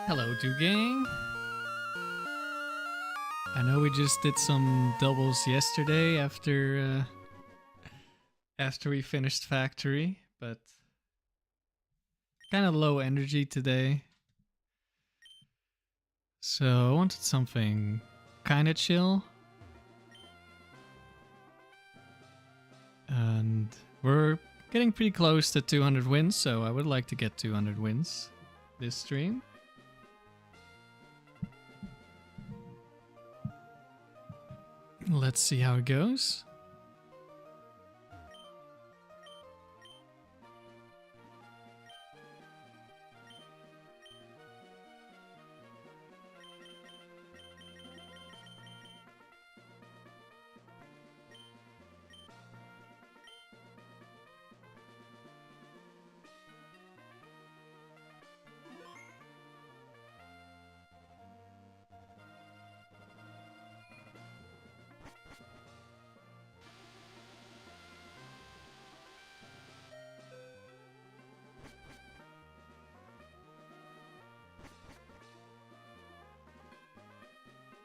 Hello, Dewgang. I know we just did some doubles yesterday after we finished factory, but kind of low energy today. So I wanted something kind of chill. And we're getting pretty close to 200 wins, so I would like to get 200 wins this stream. Let's see how it goes.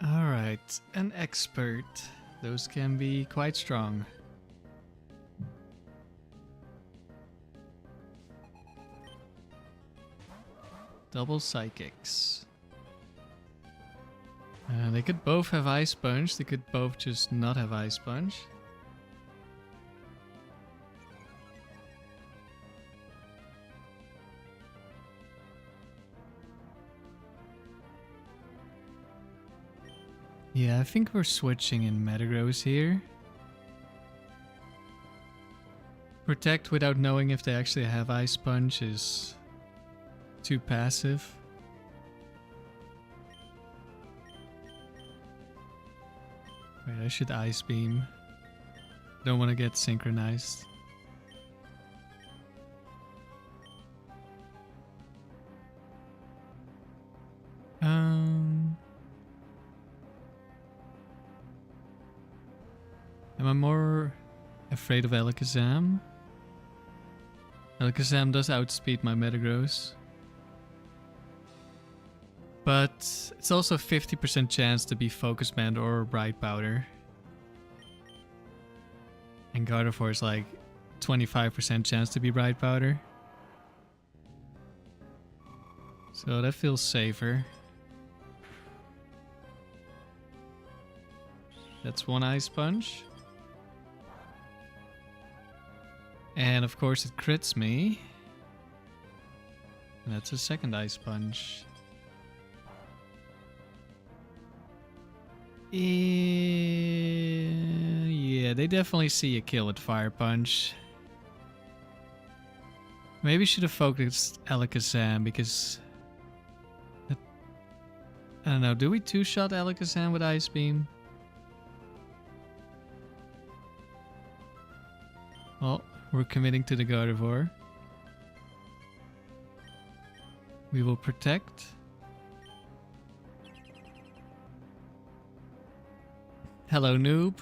Alright, an expert. Those can be quite strong. Double psychics. They could both have Ice Punch, they could both just not have Ice Punch. Yeah, I think we're switching in Metagross here. Protect without knowing if they actually have Ice Punch is too passive. Wait, I should Ice Beam. Don't want to get synchronized. Am I more afraid of Alakazam? Alakazam does outspeed my Metagross. But it's also a 50% chance to be Focus Band or Bright Powder. And Gardevoir is like 25% chance to be Bright Powder. So that feels safer. That's one Ice Punch. And of course it crits me. And that's a second Ice Punch. Yeah, they definitely see a kill with Fire Punch. Maybe should have focused Alakazam because... I don't know, do we two-shot Alakazam with Ice Beam? Well, we're committing to the Gardevoir. We will protect. Hello, noob.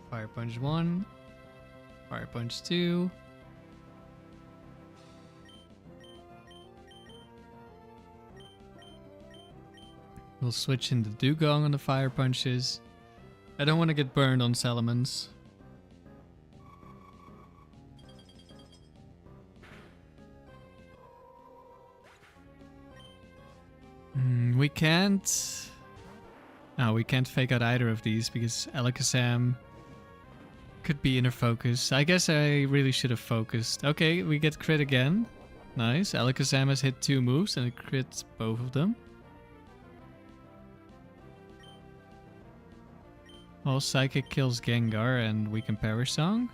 Fire Punch 1. Fire Punch 2. We'll switch into Dewgong on the Fire Punches. I don't want to get burned on Salamence. We can't... No, we can't fake out either of these because Alakazam could be inner focus. I guess I really should have focused. Okay, we get crit again. Nice. Alakazam has hit 2 moves and it crits both of them. Well, Psychic kills Gengar and we can Perish Song.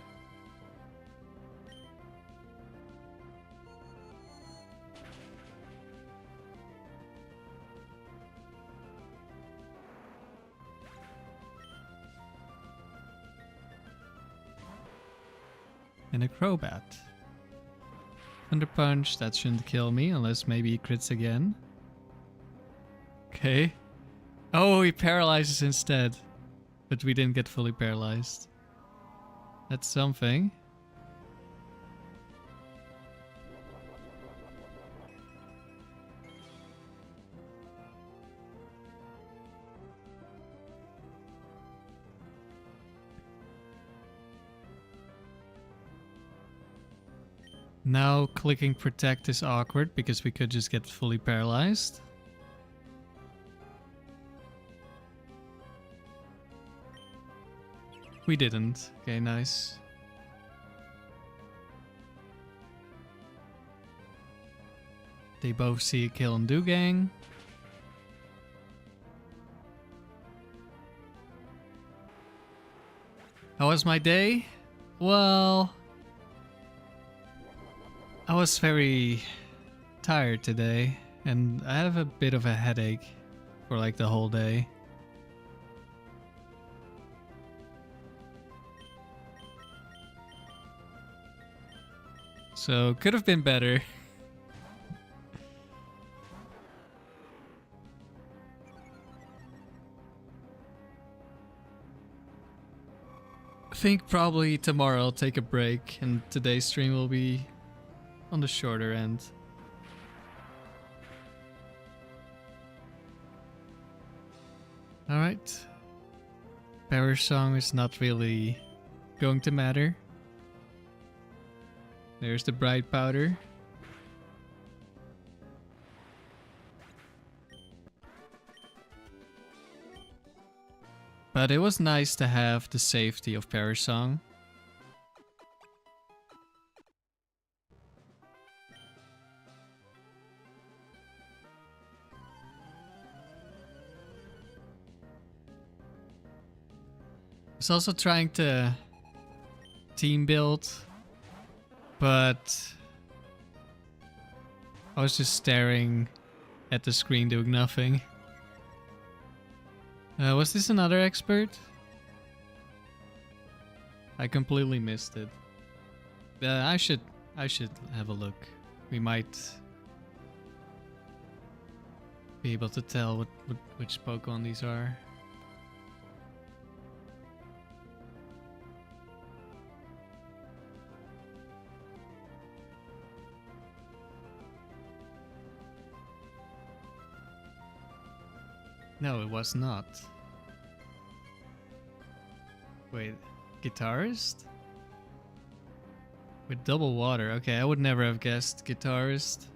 And a Crobat. Thunder Punch, that shouldn't kill me unless maybe he crits again. Okay. Oh, he paralyzes instead. But we didn't get fully paralyzed. That's something. Now clicking protect is awkward because we could just get fully paralyzed. We didn't. Okay, nice. They both see a kill on Dewgang. How was my day? Well, I was very tired today, and I have a bit of a headache for like the whole day. So, could have been better. I think probably tomorrow I'll take a break, and today's stream will be on the shorter end. Alright. Power Song is not really going to matter. There's the bright powder. But it was nice to have the safety of Power Song. I was also trying to team build, but I was just staring at the screen doing nothing. Was this another expert? I completely missed it. I should have a look. We might be able to tell which Pokemon these are. No, it was not. Wait, guitarist? With double water. Okay, I would never have guessed guitarist.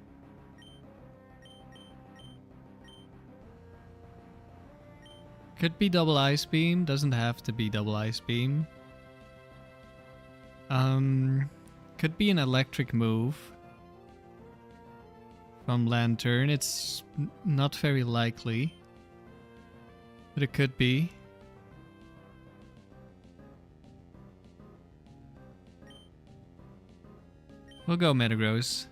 Could be double ice beam, doesn't have to be double ice beam. Could be an electric move from Lantern. It's not very likely. But it could be. We'll go Metagross.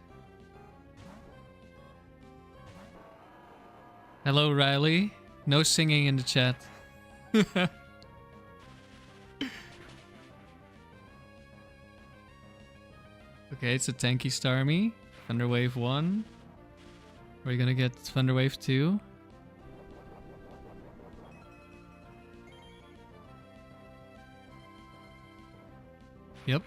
Hello, Riley. No singing in the chat. Okay, it's a tanky Starmie. Thunder Wave 1. We're gonna get Thunder Wave 2. Yep.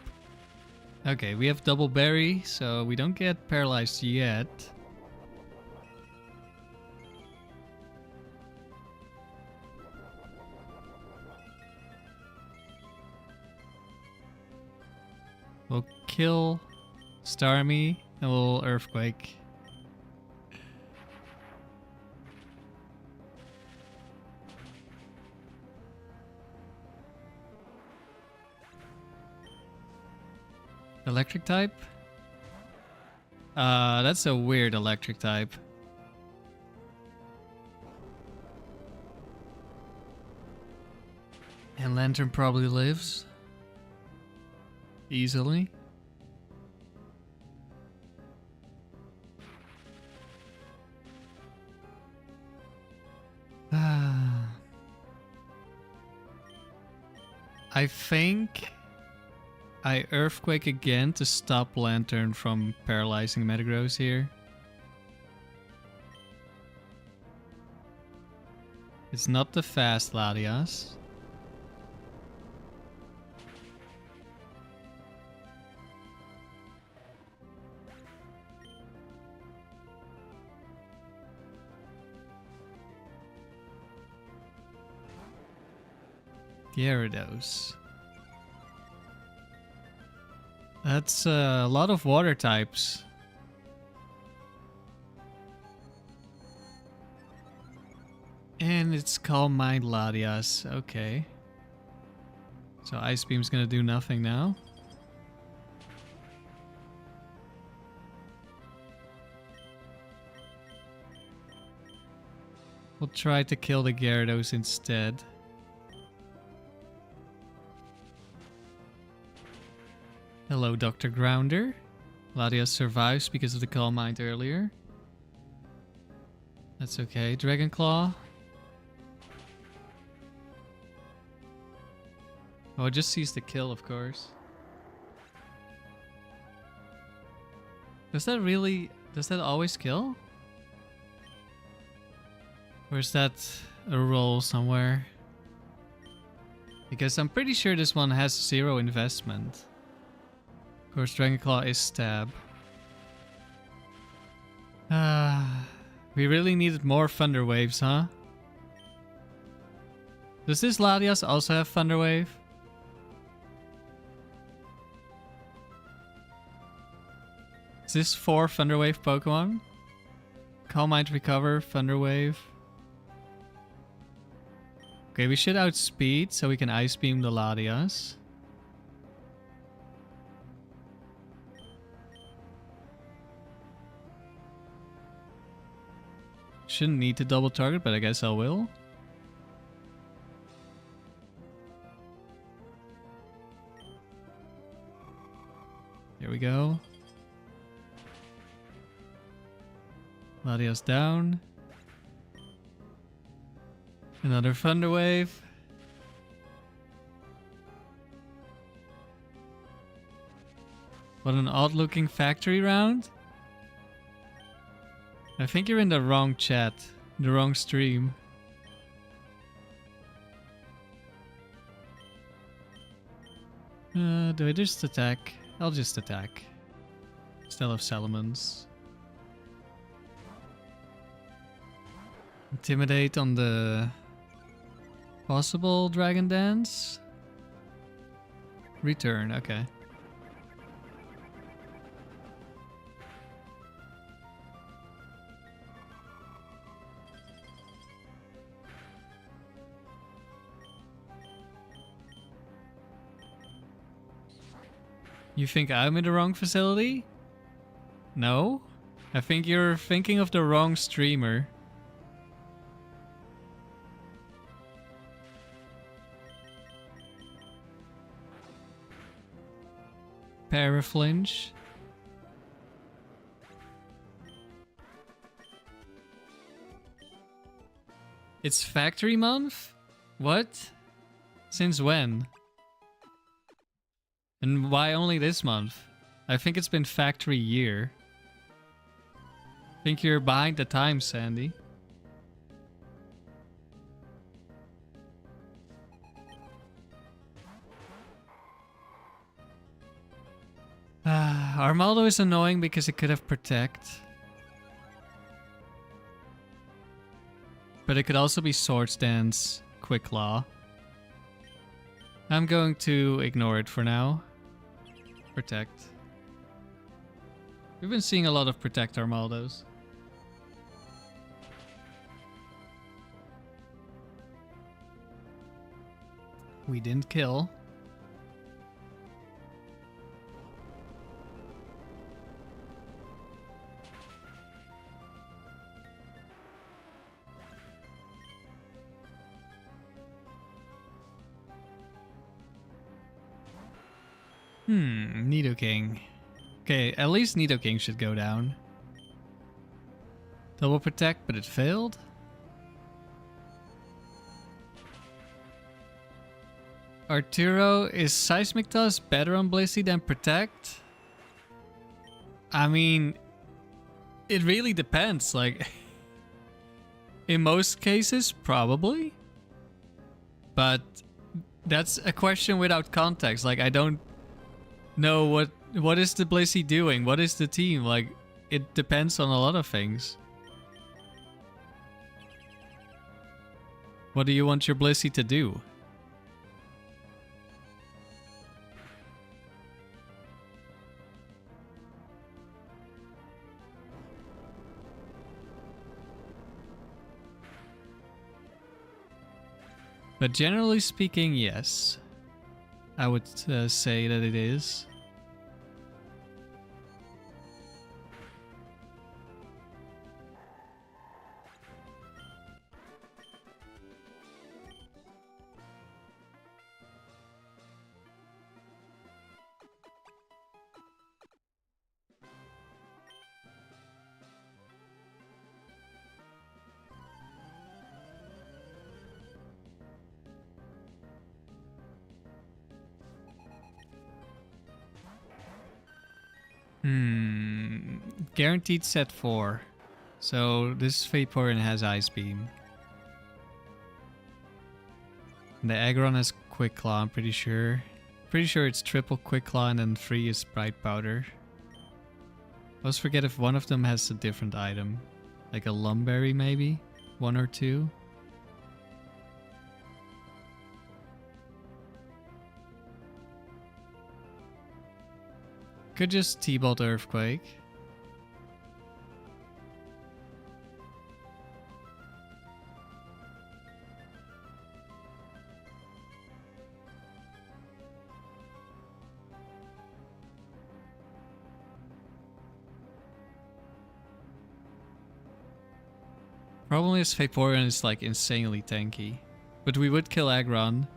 Okay, we have double berry, so we don't get paralyzed yet. We'll kill Starmie and we'll Earthquake. Electric type? That's a weird electric type. And Lantern probably lives. Easily. I think I Earthquake again to stop Lantern from paralyzing Metagross here. It's not the fast Latios. Gyarados. That's a lot of water types. And it's Calm Mind Latias. Okay. So Ice Beam's gonna do nothing now. We'll try to kill the Gyarados instead. Hello, Dr. Grounder. Latias survives because of the Calm Mind earlier. That's okay. Dragon Claw. Oh, it just sees the kill, of course. Does that always kill? Or is that a roll somewhere? Because I'm pretty sure this one has 0 investment. Of course, Dragon Claw is stab. We really needed more Thunder Waves, huh? Does this Latias also have Thunder Wave? Is this 4 Thunder Wave Pokemon? Calm Mind Recover, Thunder Wave. Okay, we should outspeed so we can Ice Beam the Latias. Shouldn't need to double target, but I guess I will. Here we go. Latias down. Another Thunder Wave. What an odd looking factory round. I think you're in the wrong chat, the wrong stream. Do I just attack? I'll just attack. Instead of Salamence. Intimidate on the possible Dragon Dance. Return, okay. You think I'm in the wrong facility? No? I think you're thinking of the wrong streamer. Paraflinch. It's factory month? What? Since when? And why only this month? I think it's been factory year. I think you're behind the times, Sandy. Armaldo is annoying because it could have Protect. But it could also be Swords Dance, Quick Claw. I'm going to ignore it for now. Protect. We've been seeing a lot of Protect Armaldos. We didn't kill. Nidoking. Okay, at least Nidoking should go down. Double Protect, but it failed. Arturo, is Seismic Toss better on Blissey than Protect? I mean, it really depends. Like, in most cases, probably. But that's a question without context. Like, I don't know what is the Blissey doing? What is the team? Like, it depends on a lot of things. What do you want your Blissey to do? But generally speaking, yes. I would say that it is. Guaranteed set 4. So this Vaporeon has Ice Beam. The Aggron has Quick Claw, I'm pretty sure. Pretty sure it's triple Quick Claw and then 3 is Bright Powder. I always forget if one of them has a different item. Like a Lum Berry maybe? 1 or 2. Could just T-Bolt Earthquake. Problem is Vaporeon is like insanely tanky. But we would kill Aggron.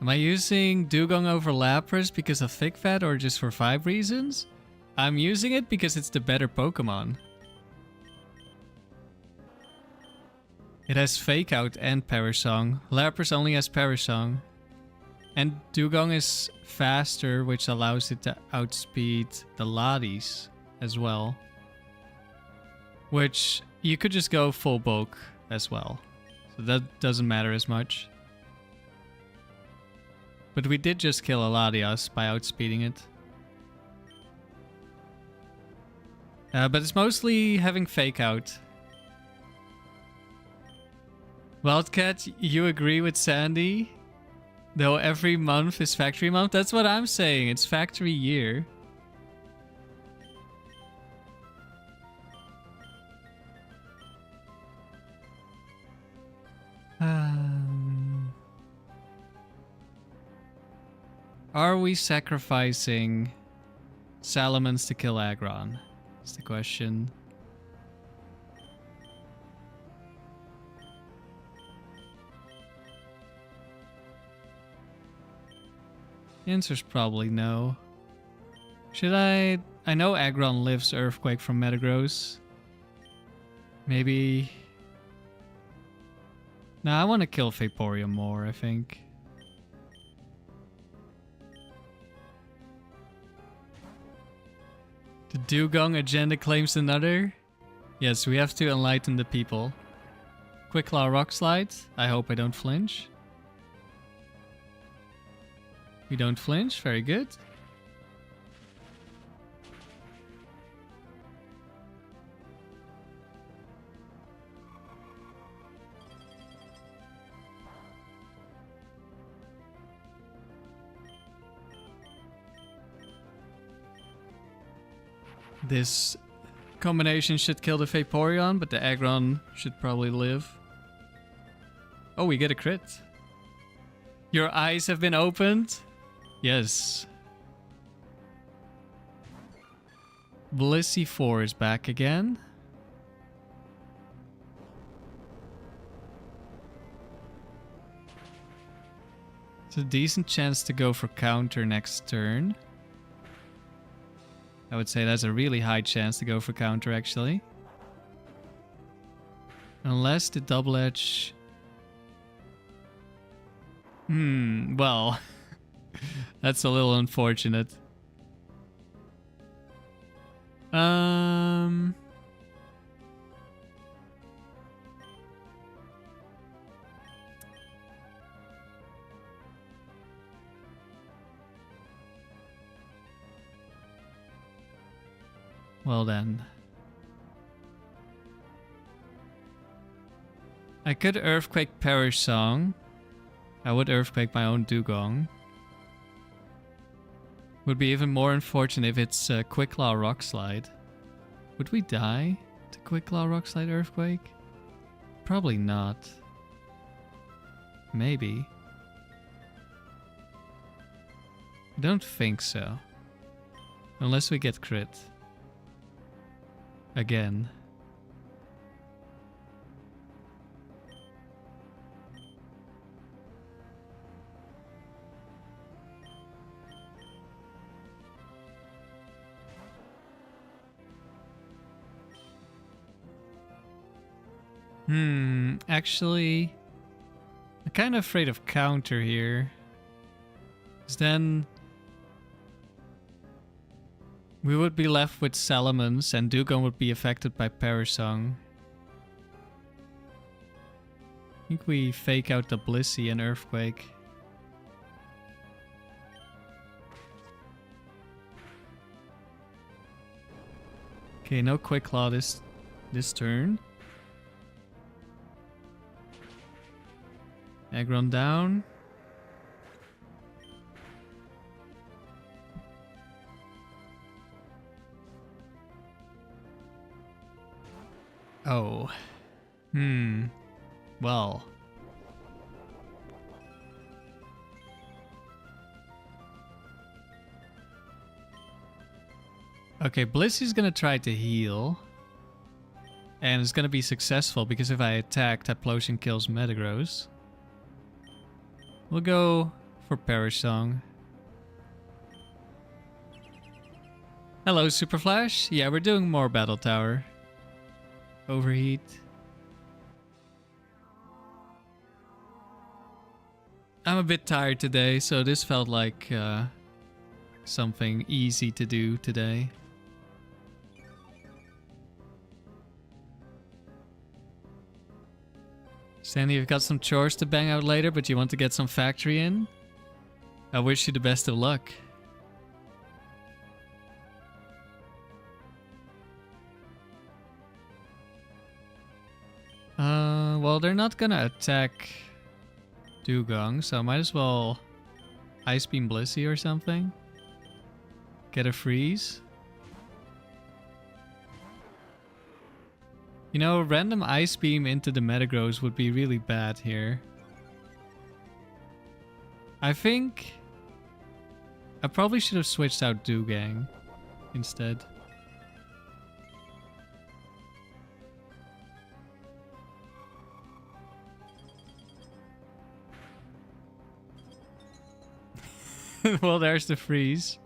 Am I using Dewgong over Lapras because of Thick Fat or just for 5 reasons? I'm using it because it's the better Pokemon. It has Fake Out and Perish Song. Lapras only has Perish Song. And Dewgong is faster, which allows it to outspeed the Latios as well. Which you could just go full bulk as well. So that doesn't matter as much. But we did just kill a Latios by outspeeding it. But it's mostly having Fake Out. Wildcat, you agree with Sandy? Though every month is factory month? That's what I'm saying. It's factory year. Are we sacrificing Salamence to kill Aggron? That's the question. The answer's probably no. Should I? I know Aggron lives Earthquake from Metagross. Maybe. No, I want to kill Vaporeon more, I think. The Dewgong agenda claims another? Yes, we have to enlighten the people. Quick Claw Rock Slide. I hope I don't flinch. We don't flinch, very good. This combination should kill the Vaporeon, but the Aggron should probably live. Oh, we get a crit. Your eyes have been opened? Yes. Blissey 4 is back again. It's a decent chance to go for counter next turn. I would say that's a really high chance to go for counter, actually. Unless the double edge... well... that's a little unfortunate. Well then. I could Earthquake Perish Song. I would Earthquake my own Dewgong. Would be even more unfortunate if it's Quick Claw Rock Slide. Would we die to Quick Claw, Rock Slide, Earthquake? Probably not. Maybe. I don't think so. Unless we get crit. Again. Actually, I'm kind of afraid of counter here. Because then we would be left with Salamence and Dewgong would be affected by Perish Song. I think we fake out the Blissey and Earthquake. Okay, no Quick Claw this turn. Aggron down. Oh. Well. Okay, Blissey's gonna try to heal. And it's gonna be successful because if I attack, Typhlosion kills Metagross. We'll go for Perish Song. Hello, Super Flash. Yeah, we're doing more Battle Tower. Overheat. I'm a bit tired today, so this felt like something easy to do today. Sandy, you've got some chores to bang out later, but you want to get some factory in? I wish you the best of luck. Well, they're not gonna attack Dewgong, so I might as well Ice Beam Blissey or something. Get a freeze. You know, random Ice Beam into the Metagross would be really bad here. I think I probably should have switched out Dewgang instead. Well, there's the freeze.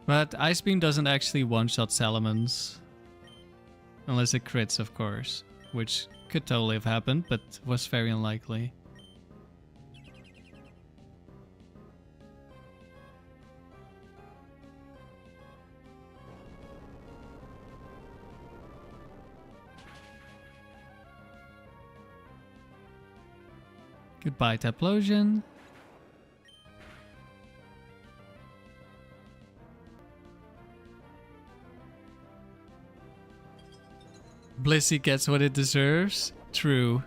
But Ice Beam doesn't actually one-shot Salamence. Unless it crits, of course. Which could totally have happened, but was very unlikely. Goodbye, Typhlosion. Blissey gets what it deserves. True.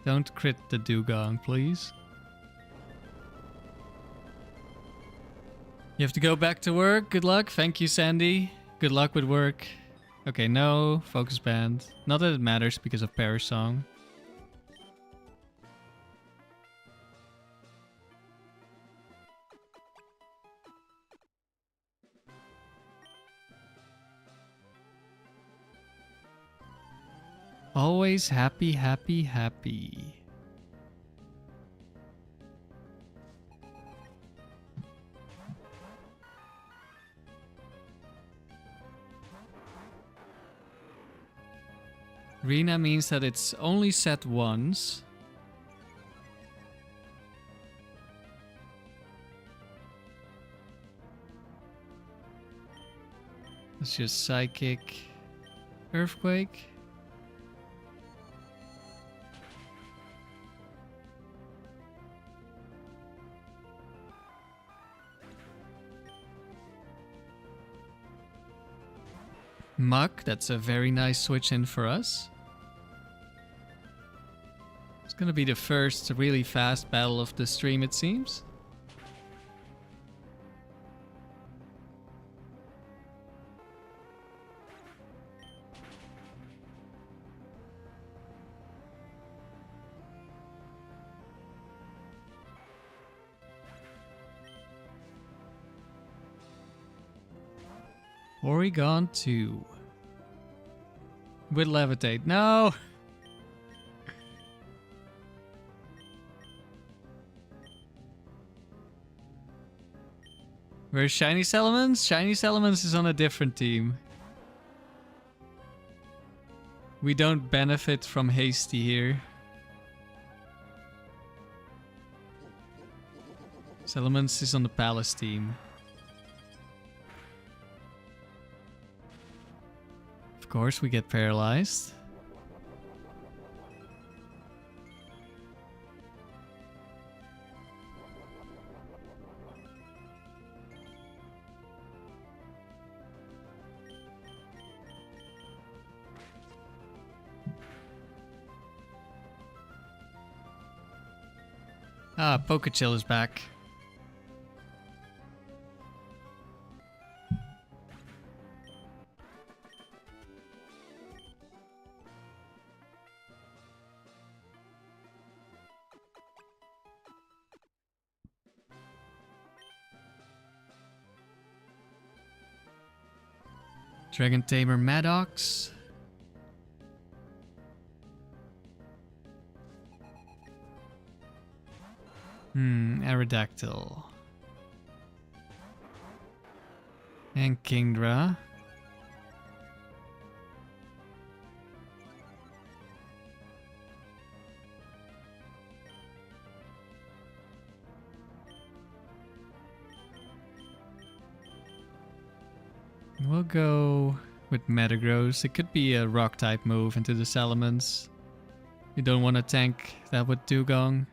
Don't crit the Dewgong, please. You have to go back to work. Good luck. Thank you, Sandy. Good luck with work. Okay, no. Focus Band. Not that it matters because of Perish Song. Always happy, happy, happy. Rena means that it's only set once. Let's just Psychic Earthquake. Muck, that's a very nice switch in for us. It's gonna be the first really fast battle of the stream, it seems. Oregon 2. With Levitate. No! Where's Shiny Salamence? Shiny Salamence is on a different team. We don't benefit from Hasty here. Salamence is on the Palace team. Of course, we get paralyzed. Ah, Pokechill is back. Dragon Tamer Maddox. Aerodactyl. And Kingdra. We'll go with Metagross. It could be a rock type move into the Salamence. You don't want to tank that with Dewgong.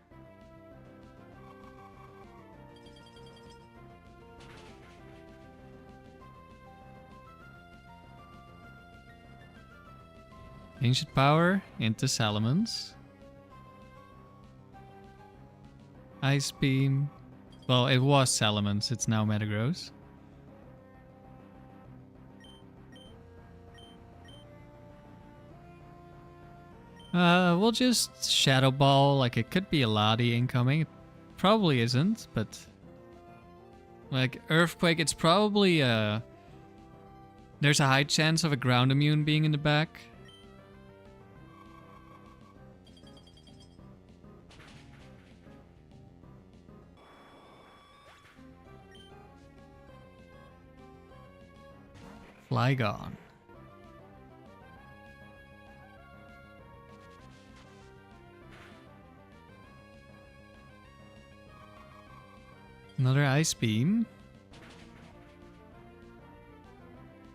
Ancient Power into Salamence. Ice Beam. Well, it was Salamence, it's now Metagross. We'll just Shadow Ball, like it could be a Lati incoming. It probably isn't, but... Like, Earthquake, it's probably there's a high chance of a ground immune being in the back. Flygon. Another Ice Beam.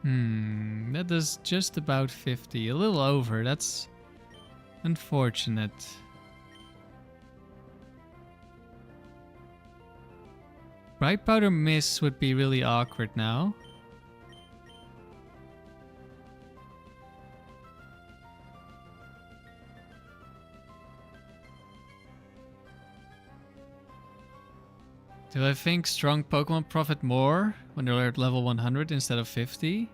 That does just about 50. A little over. That's unfortunate. Bright Powder Miss would be really awkward now. Do I think strong Pokemon profit more when they're at level 100 instead of 50?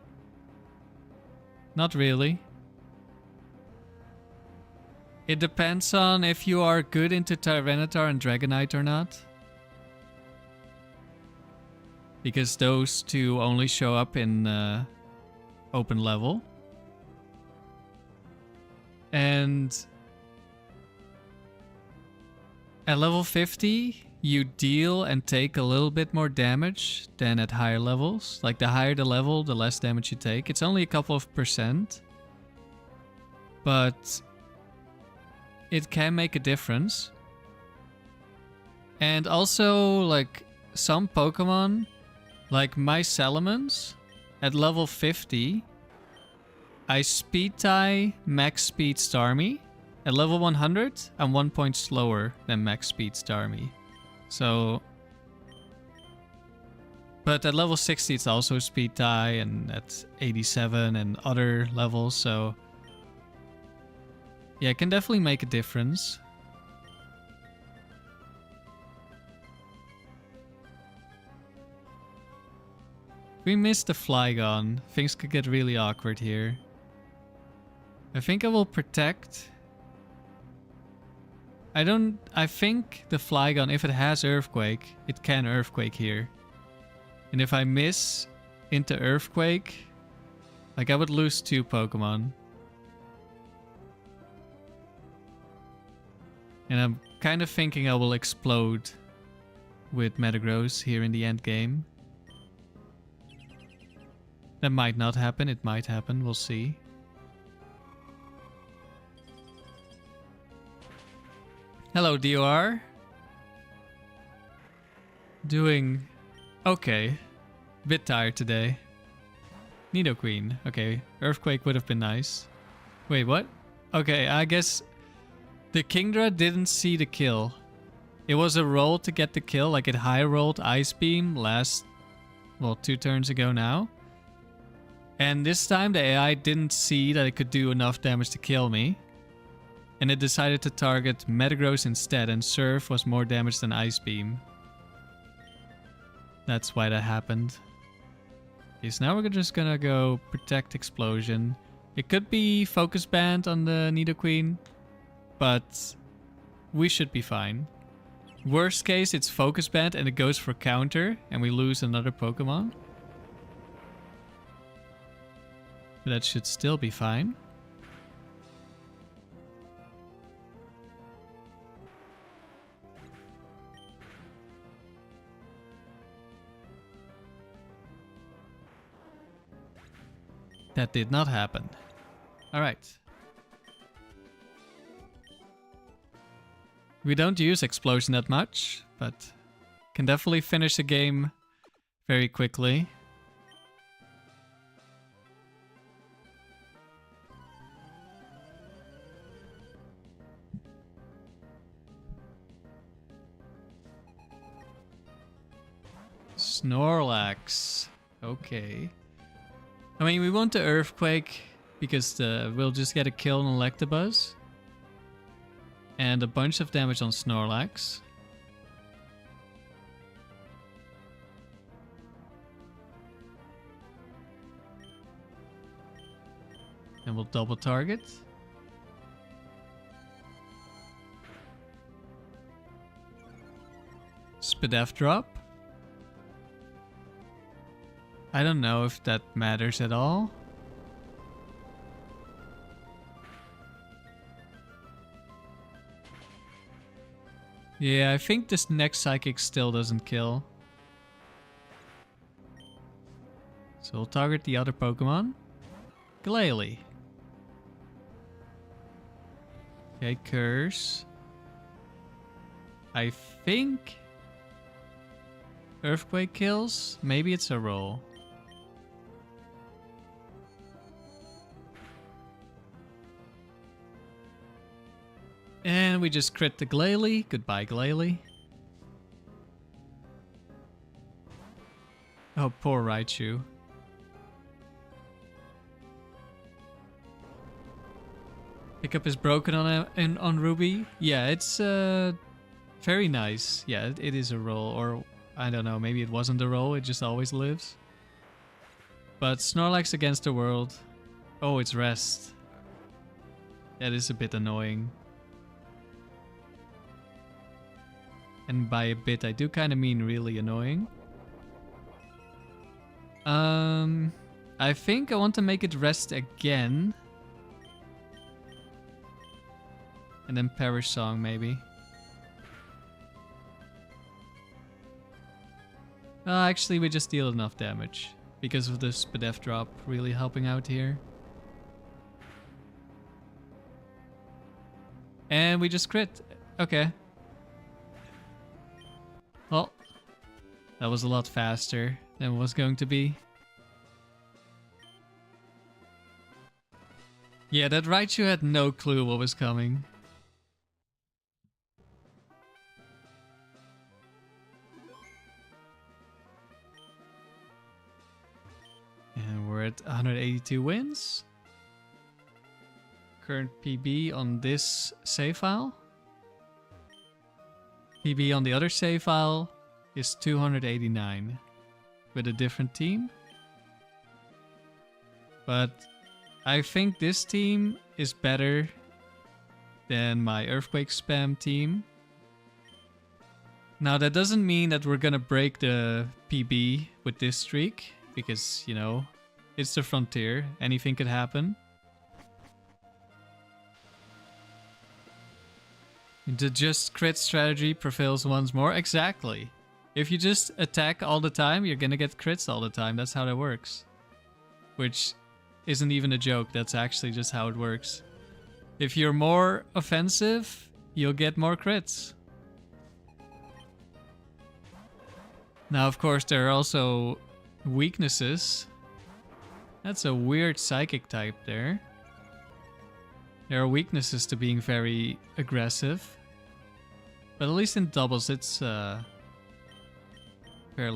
Not really. It depends on if you are good into Tyranitar and Dragonite or not. Because those two only show up in open level. And at level 50... you deal and take a little bit more damage than at higher levels. Like the higher the level, the less damage you take. It's only a couple of %. But it can make a difference. And also, like, some Pokemon, like my Salamence, at level 50, I Speed Tie Max Speed Starmie. At level 100, I'm 1 point slower than Max Speed Starmie. So But at level 60 it's also speed tie, and at 87 and other levels, so yeah, it can definitely make a difference. If we miss the Flygon, things could get really awkward here. I think I will protect. I think the Flygon, if it has Earthquake, it can Earthquake here. And if I miss into Earthquake, like I would lose 2 Pokemon. And I'm kind of thinking I will explode with Metagross here in the end game. That might not happen, it might happen, we'll see. Hello, DOR. Doing okay. Bit tired today. Nidoqueen. Okay, Earthquake would have been nice. Wait, what? Okay, I guess the Kingdra didn't see the kill. It was a roll to get the kill, like it high rolled Ice Beam last, well, 2 turns ago now. And this time the AI didn't see that it could do enough damage to kill me. And it decided to target Metagross instead, and Surf was more damage than Ice Beam. That's why that happened. Okay, so now we're just gonna go Protect Explosion. It could be Focus Band on the Nidoqueen, but we should be fine. Worst case, it's Focus Band and it goes for counter, and we lose another Pokemon. But that should still be fine. That did not happen. Alright. We don't use Explosion that much, but can definitely finish a game very quickly. Snorlax. Okay. I mean, we want the Earthquake because we'll just get a kill on Electabuzz. And a bunch of damage on Snorlax. And we'll double target. Spadef drop. I don't know if that matters at all. Yeah, I think this next Psychic still doesn't kill. So we'll target the other Pokemon. Glalie. Okay, Curse. I think Earthquake kills. Maybe it's a roll. And we just crit the Glalie. Goodbye, Glalie. Oh, poor Raichu. Pickup is broken on Ruby. Yeah, it's very nice. Yeah, it is a roll, or I don't know, maybe it wasn't a roll, it just always lives. But Snorlax against the world. Oh, it's rest. That is a bit annoying. And by a bit, I do kind of mean really annoying. I think I want to make it rest again. And then Perish Song, maybe. Actually, we just deal enough damage. Because of the Spadef drop really helping out here. And we just crit. Okay. Well, that was a lot faster than it was going to be. Yeah, that Raichu had no clue what was coming. we're at 182 wins. Current PB on this save file. PB on the other save file is 289 with a different team. But I think this team is better than my Earthquake spam team. Now that doesn't mean that we're gonna break the PB with this streak, because, you know, it's the frontier, anything could happen. The just crit strategy prevails once more. Exactly. If you just attack all the time, you're gonna get crits all the time. That's how that works. Which isn't even a joke, that's actually just how it works. If you're more offensive, you'll get more crits. Now, of course, there are also weaknesses. That's a weird psychic type there. There are weaknesses to being very aggressive. But at least in doubles, it's fairly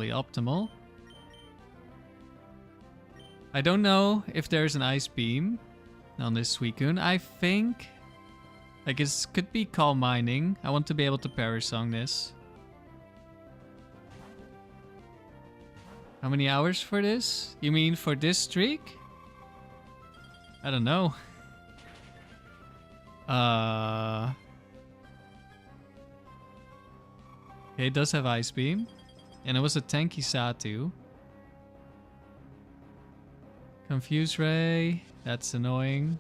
optimal. I don't know if there's an Ice Beam on this Suicune. I think... like, it could be Calm Mining. I want to be able to Perish Song this. How many hours for this? You mean for this streak? I don't know. Okay, it does have Ice Beam. And it was a tanky Satu. Confuse Ray. That's annoying.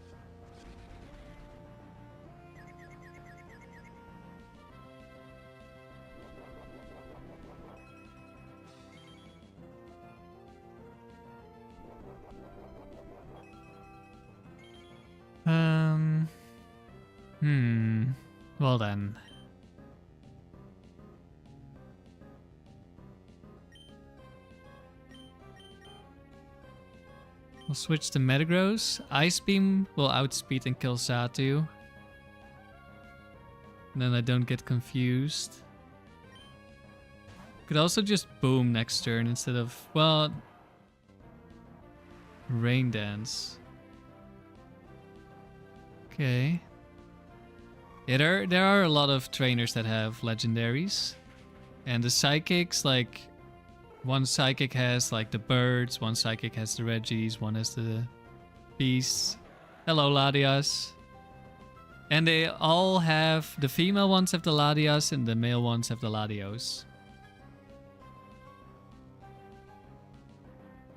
Well then. We'll switch to Metagross. Ice Beam will outspeed and kill Satu. And then I don't get confused. Could also just Boom next turn instead of, well, Rain Dance. Okay. Yeah, there are a lot of trainers that have legendaries. And the psychics, like, one psychic has like the birds, one psychic has the Reggies, one has the beasts. Hello, Latios. And they all have, the female ones have the Latios and the male ones have the Latios.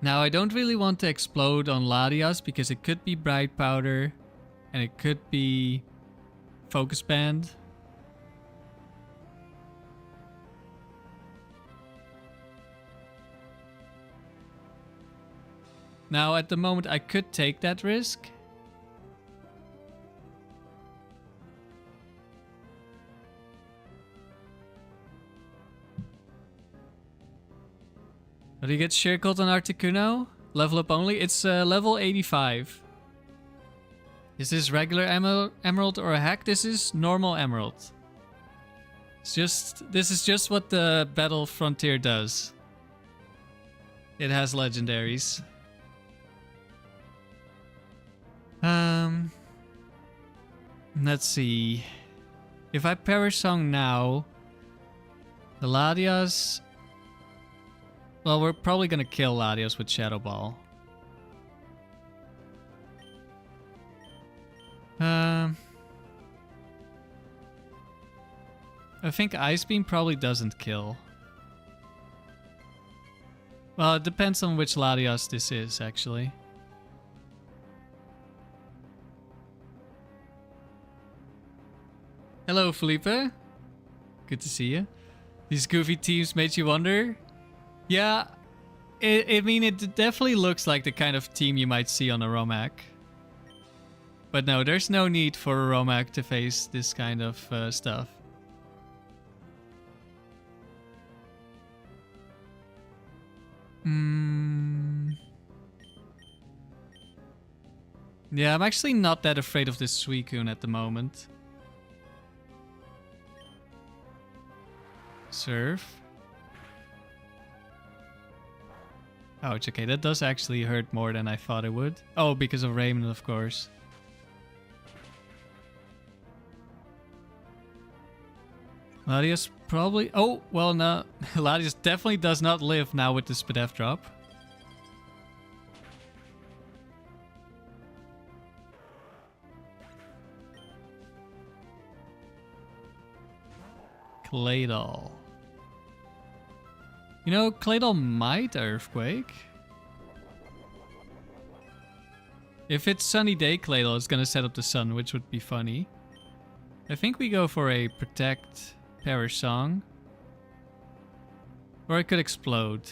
Now, I don't really want to explode on Latios because it could be Bright Powder and it could be Focus Band. Now, at the moment, I could take that risk. Do you get Shirkled on Articuno? Level up only? It's level 85. Is this regular emerald or a hack? This is normal emerald. This is just what the Battle Frontier does. It has legendaries. Let's see. If I Perish Song now, the Latios... well, we're probably gonna kill Latios with Shadow Ball. I think Ice Beam probably doesn't kill. Well, it depends on which Latios this is, actually. Hello, Felipe. Good to see you. These goofy teams made you wonder? Yeah, I mean, it definitely looks like the kind of team you might see on a Romak. But no, there's no need for a Romak to face this kind of stuff. Yeah, I'm actually not that afraid of this Suicune at the moment. Surf. Ouch, okay, that does actually hurt more than I thought it would. Oh, because of Raymond, of course. Latios probably... Oh, well, no. Latios definitely does not live now with the Spadef drop. Claydol. You know, Claydol might Earthquake. If it's sunny day, Claydol is gonna set up the sun, which would be funny. I think we go for a Protect Perish Song. Or it could Explode.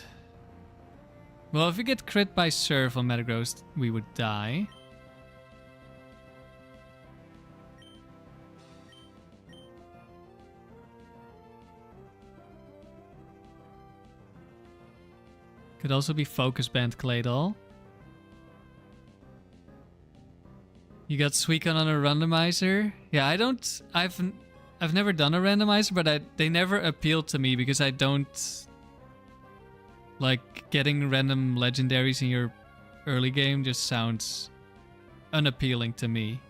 Well, if we get crit by Surf on Metagross, we would die. Could also be Focus Band Claydol. You got Suicune on a randomizer? Yeah, I've never done a randomizer, but they never appealed to me because I don't like getting random legendaries in your early game just sounds unappealing to me.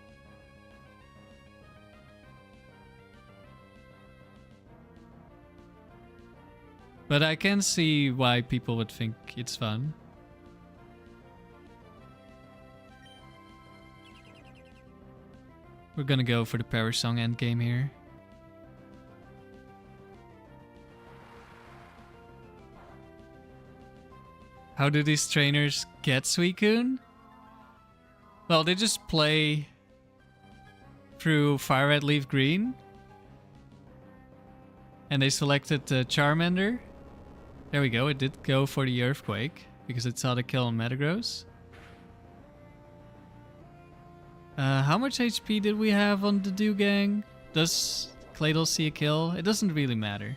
But I can see why people would think it's fun. We're gonna go for the Perish Song endgame here. How do these trainers get Suicune? Well, they just play through Fire Red, Leaf Green. And they selected Charmander. There we go, it did go for the Earthquake because it saw the kill on Metagross. How much HP did we have on the Dewgang? Does Claydol see a kill? It doesn't really matter.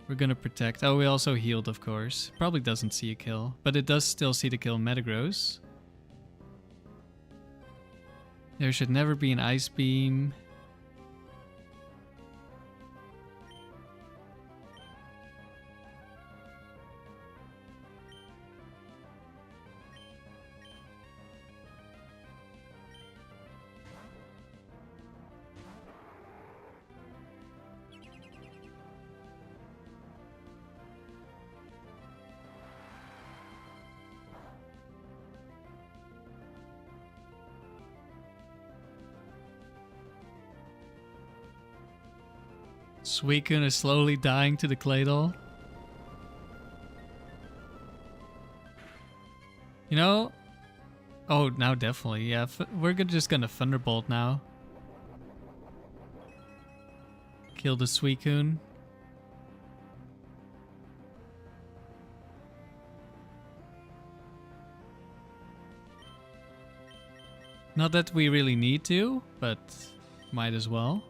We're gonna protect. Oh, we also healed, of course. Probably doesn't see a kill, but it does still see the kill on Metagross. There should never be an Ice Beam. Suicune is slowly dying to the Claydol. You know... Oh, now definitely, yeah. We're just gonna Thunderbolt now. Kill the Suicune. Not that we really need to, but might as well.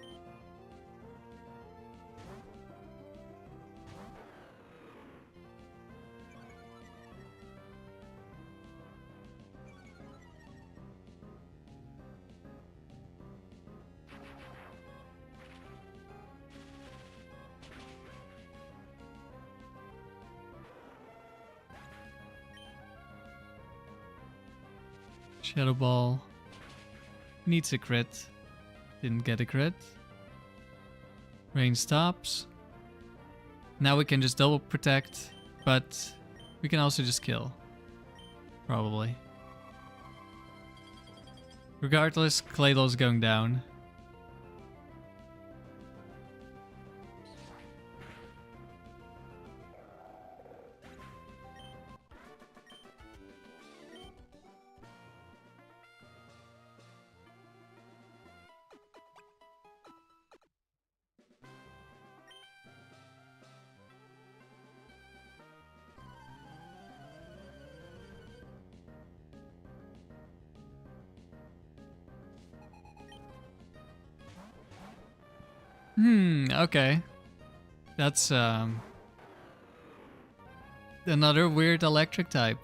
Shadow Ball. Needs a crit. Didn't get a crit. Rain stops. Now we can just double protect, but we can also just kill. Probably. Regardless, Claydol's going down. Okay. That's another weird electric type.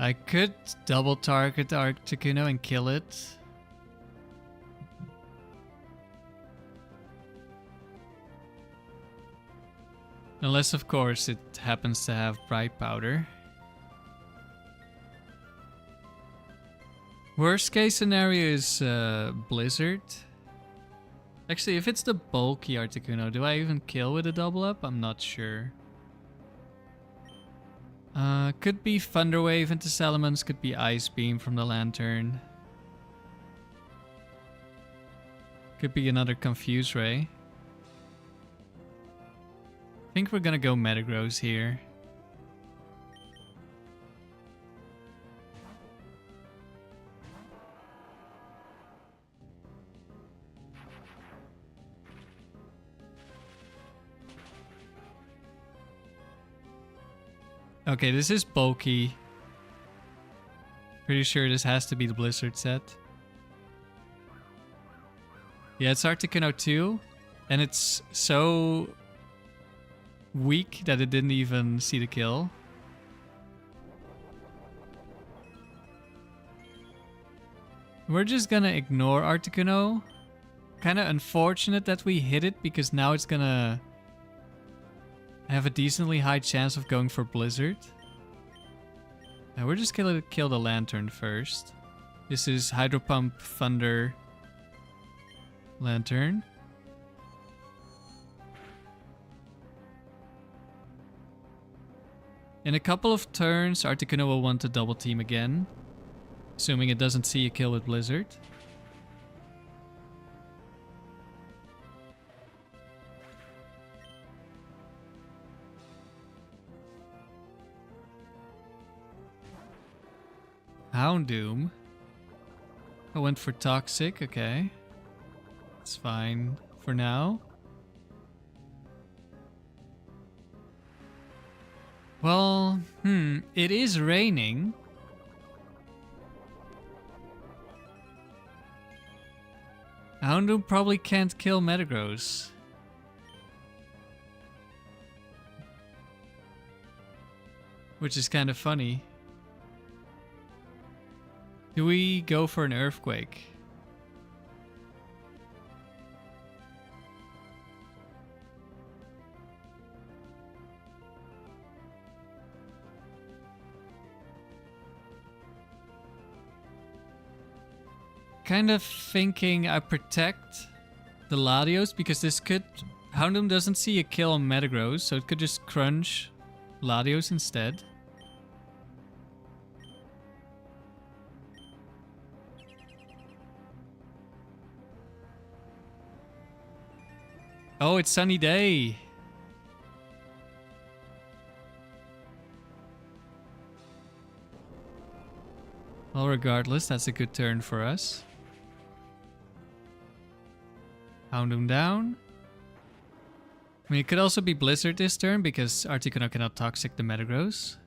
I could double target the Articuno and kill it. Unless, of course, it happens to have Bright Powder. Worst case scenario is Blizzard. Actually, if it's the bulky Articuno, do I even kill with a double up? I'm not sure. Could be Thunder Wave into Salamence, could be Ice Beam from the Lantern. Could be another Confuse Ray. I think we're gonna go Metagross here. Okay, this is bulky. Pretty sure this has to be the Blizzard set. Yeah, it's Articuno 2. And it's so weak that it didn't even see the kill. We're just gonna ignore Articuno. Kinda unfortunate that we hit it because now it's gonna have a decently high chance of going for Blizzard. Now we're just gonna kill the Lantern first. This is Hydro Pump, Thunder, Lantern. In a couple of turns, Articuno will want to double team again, assuming it doesn't see a kill with Blizzard. Houndoom. I went for Toxic, okay. It's fine for now. Well, it is raining. Houndoom probably can't kill Metagross. Which is kind of funny. Do we go for an Earthquake? Kind of thinking I protect the Latios because this could... Houndoom doesn't see a kill on Metagross, so it could just crunch Latios instead. Oh, it's Sunny Day. Well, regardless, that's a good turn for us. Houndoom down. I mean, it could also be Blizzard this turn because Articuno cannot Toxic the Metagross.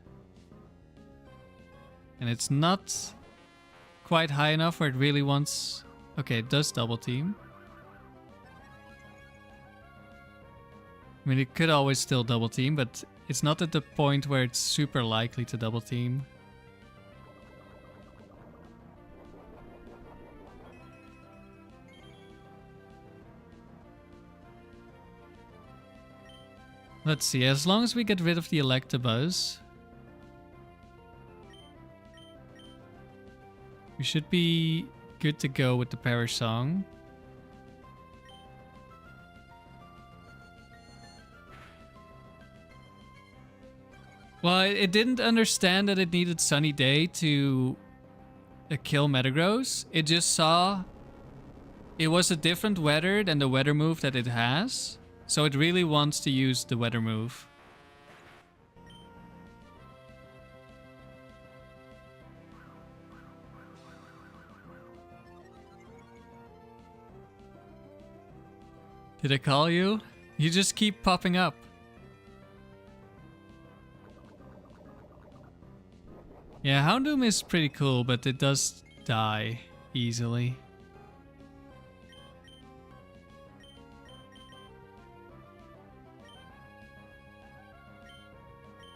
And it's not quite high enough where it really wants... Okay, it does double team. I mean, it could always still double team, but it's not at the point where it's super likely to double team. Let's see, as long as we get rid of the Electabuzz, we should be good to go with the Perish Song. Well, it didn't understand that it needed Sunny Day to kill Metagross. It just saw it was a different weather than the weather move that it has. So it really wants to use the weather move. Did I call you? You just keep popping up. Yeah, Houndoom is pretty cool, but it does die easily.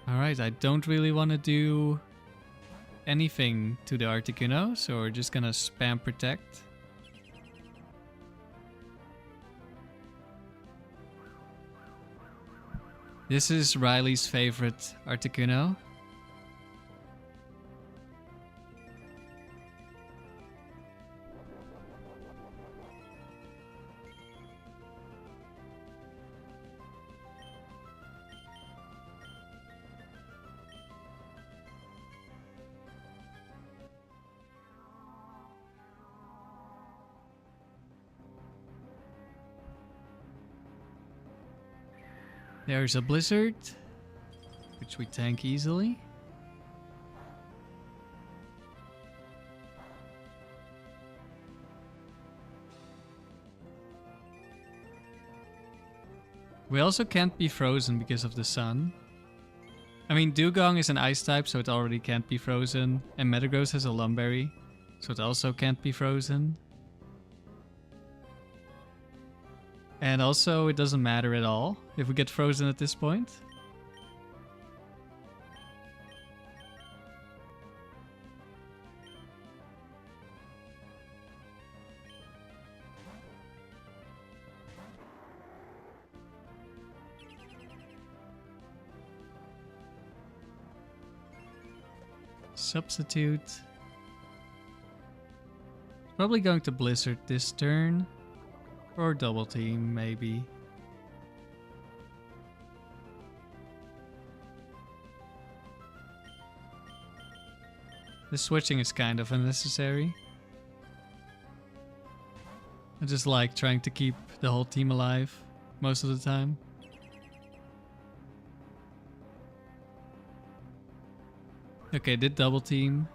Alright, I don't really want to do anything to the Articuno, so we're just gonna spam protect. This is Riley's favorite Articuno. There's a Blizzard, which we tank easily. We also can't be frozen because of the sun. I mean, Dewgong is an ice type, so it already can't be frozen. And Metagross has a Lum Berry, so it also can't be frozen. And also, it doesn't matter at all if we get frozen at this point. Substitute. Probably going to Blizzard this turn. Or double team, maybe. The switching is kind of unnecessary. I just like trying to keep the whole team alive most of the time. Okay, did double team.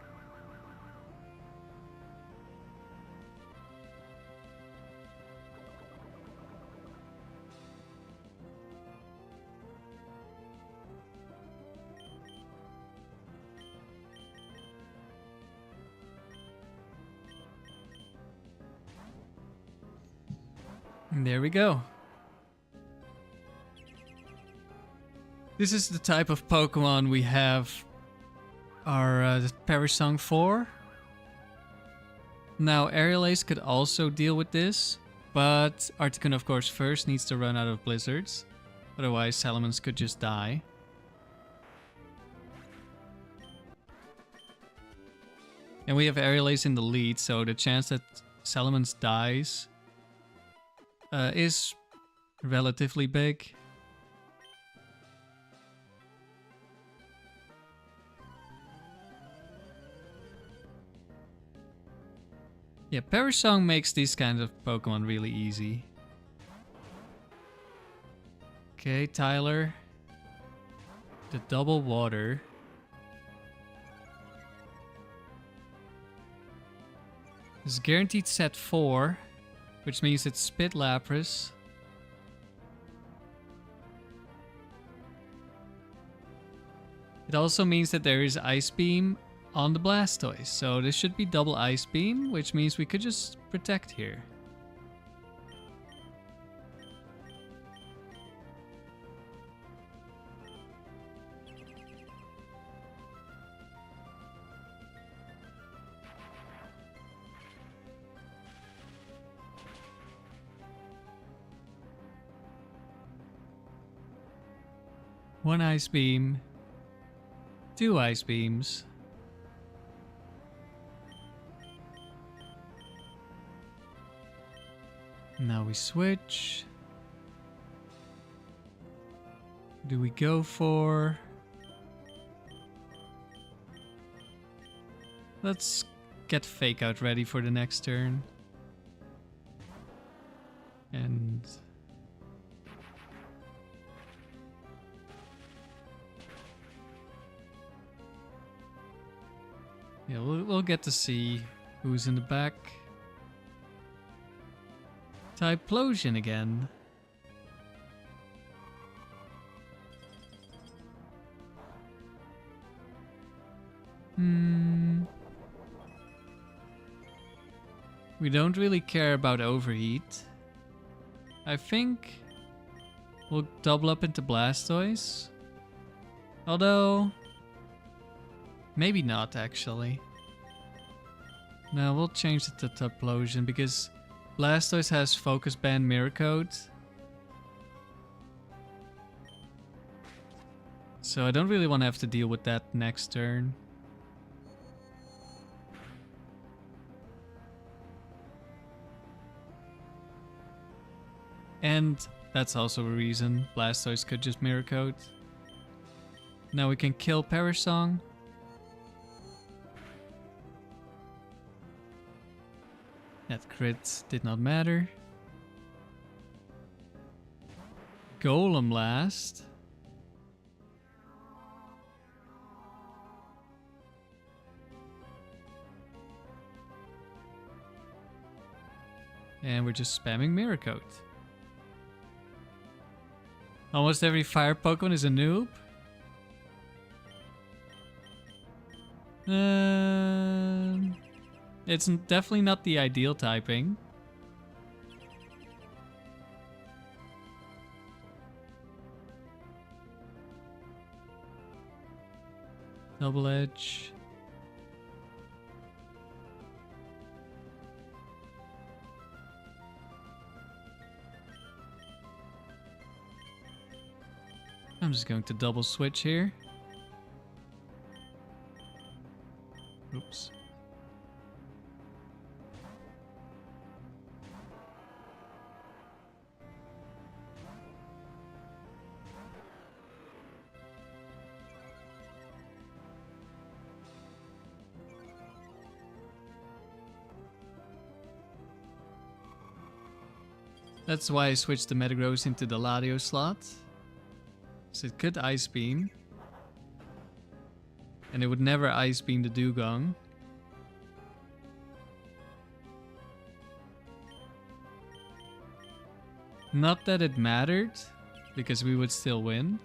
And there we go. This is the type of Pokemon we have our the Perish Song for. Now, Aerial Ace could also deal with this, but Articuno, of course, first needs to run out of Blizzards. Otherwise, Salamence could just die. And we have Aerial Ace in the lead, so the chance that Salamence dies is relatively big. Yeah, Perish Song makes these kinds of Pokemon really easy. Okay, Tyler. The double water. It's guaranteed set 4. Which means it's Spit Lapras. It also means that there is Ice Beam on the Blastoise. So this should be double Ice Beam, which means we could just protect here. One Ice Beam, 2 Ice Beams. Now we switch. Do we go for... Let's get Fake Out ready for the next turn. And... yeah, we'll get to see who's in the back. Typhlosion again. We don't really care about Overheat. I think we'll double up into Blastoise. Although, maybe not actually. No, we'll change it to Taplosion because Blastoise has Focus Band Mirror Coat. So I don't really want to have to deal with that next turn. And that's also a reason Blastoise could just Mirror Coat. Now we can kill Perish Song. That crit did not matter. Golem last. And we're just spamming Mirror Coat. Almost every fire Pokemon is a noob. It's definitely not the ideal typing. Double Edge. I'm just going to double switch here. Oops. That's why I switched the Metagross into the Latios slot. So it could Ice Beam. And it would never Ice Beam the Dewgong. Not that it mattered, because we would still win.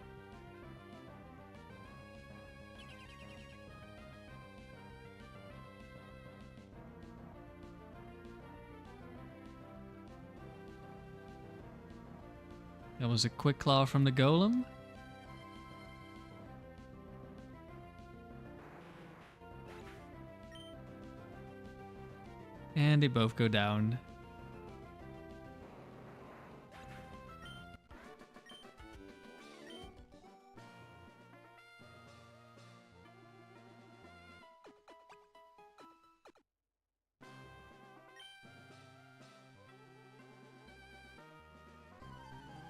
That was a Quick Claw from the Golem. And they both go down.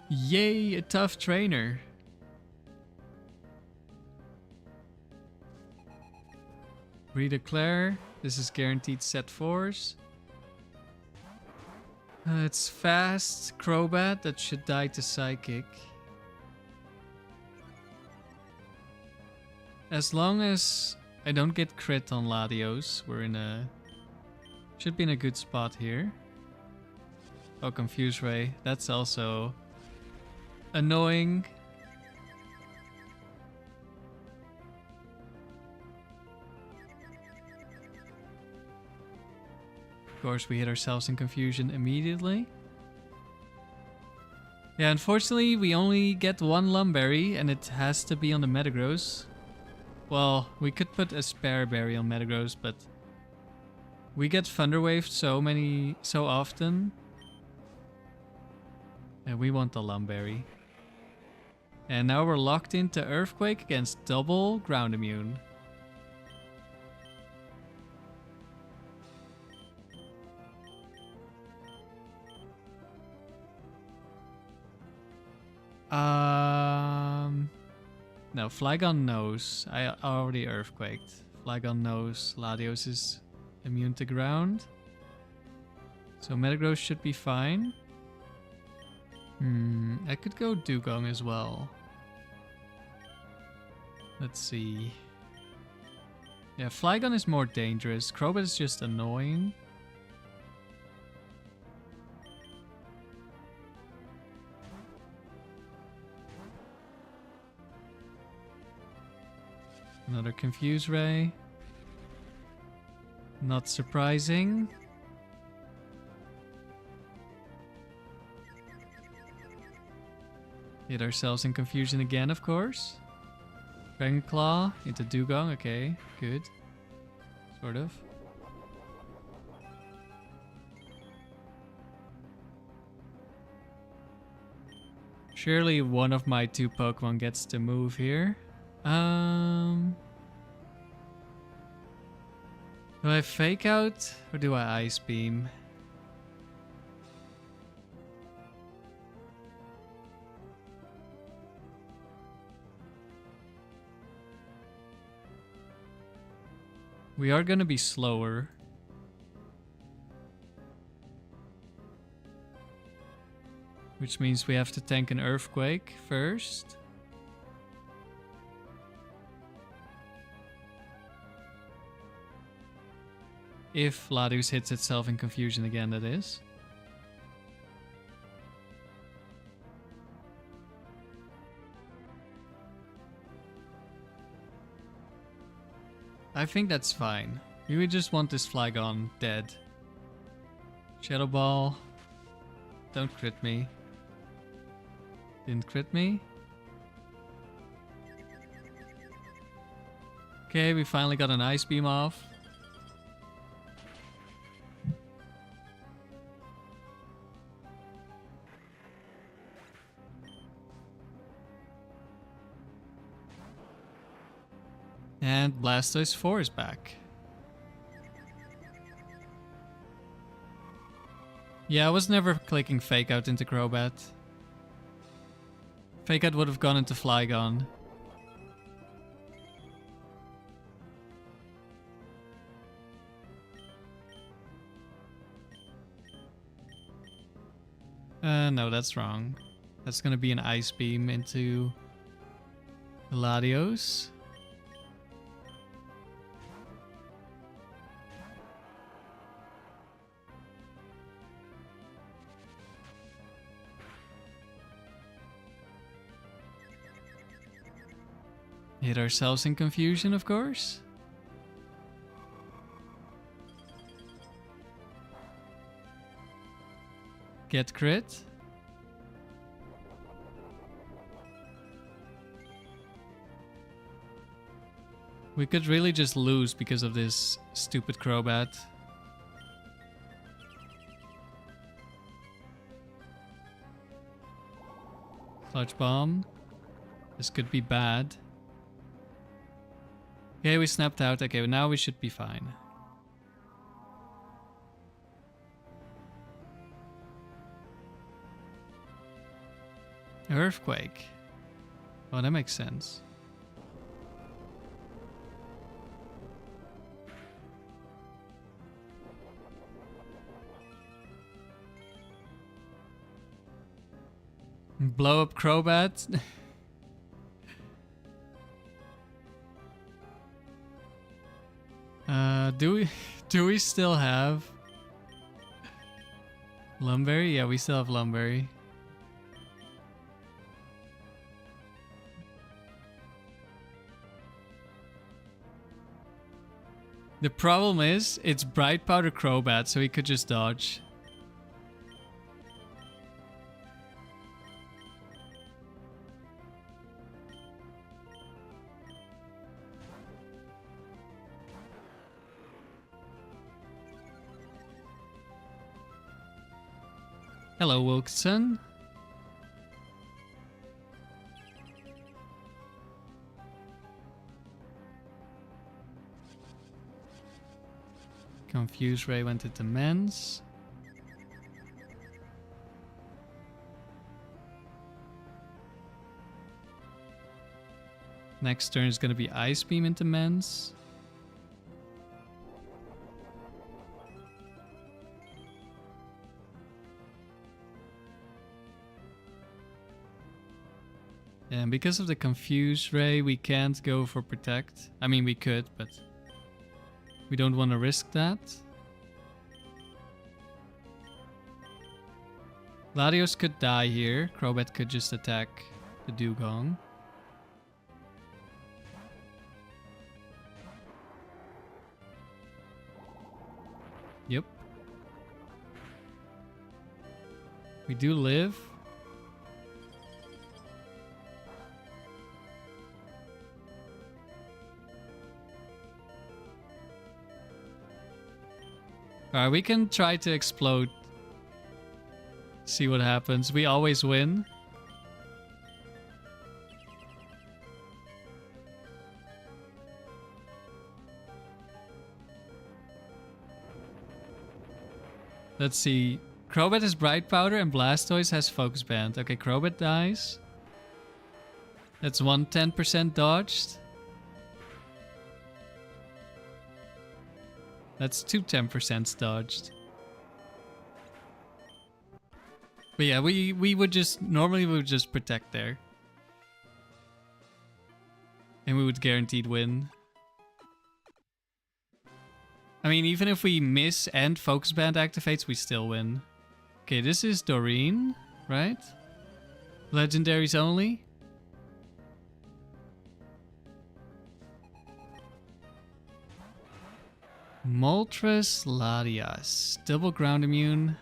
Yay, a tough trainer. Redeclare. This is guaranteed set 4s. It's fast. Crobat, that should die to Psychic. As long as I don't get crit on Latios, we're in a... should be in a good spot here. Oh, Confuse Ray. That's also annoying. Of course, we hit ourselves in confusion immediately. Yeah, unfortunately, we only get one Lum Berry, and it has to be on the Metagross. Well, we could put a spare berry on Metagross, but we get Thunder Waved so often. And we want the Lum Berry. And now we're locked into Earthquake against double Ground Immune. No, Flygon knows. I already Earthquaked. Flygon knows Latios is immune to ground. So Metagross should be fine. I could go Dewgong as well. Let's see. Yeah, Flygon is more dangerous. Crobat is just annoying. Another Confuse Ray. Not surprising. Hit ourselves in confusion again, of course. Dragon Claw into Dewgong. Okay, good. Sort of. Surely one of my 2 Pokemon gets to move here. Do I Fake Out or do I Ice Beam? We are gonna be slower. Which means we have to tank an Earthquake first. If Latios hits itself in confusion again, that is. I think that's fine. We would just want this Flygon dead. Shadow Ball. Don't crit me. Didn't crit me. Okay, we finally got an Ice Beam off. And Blastoise 4 is back. Yeah, I was never clicking Fake Out into Crobat. Fake Out would have gone into Flygon. No, that's wrong. That's gonna be an Ice Beam into Latios. Hit ourselves in confusion, of course. Get crit. We could really just lose because of this stupid Crobat. Sludge Bomb. This could be bad. Okay, we snapped out. Okay, but now we should be fine. Earthquake. Oh, that makes sense. Blow up Crobat. Do we still have Lum Berry? Yeah, we still have Lum Berry. The problem is, it's Bright Powder Crobat, so he could just dodge. Hello, Wilkinson. Confuse Ray went into Men's. Next turn is going to be Ice Beam into Men's. And because of the Confuse Ray, we can't go for Protect. I mean, we could, but we don't want to risk that. Latios could die here. Crobat could just attack the Dewgong. Yep. We do live. Alright, we can try to explode. See what happens. We always win. Let's see. Crobat has Bright Powder and Blastoise has Focus Band. Okay, Crobat dies. That's 10% dodged. That's 10% dodged. But yeah, we would just... Normally we would just protect there. And we would guaranteed win. I mean, even if we miss and Focus Band activates, we still win. Okay, this is Doreen, right? Legendaries only. Moltres Latias. Double ground immune.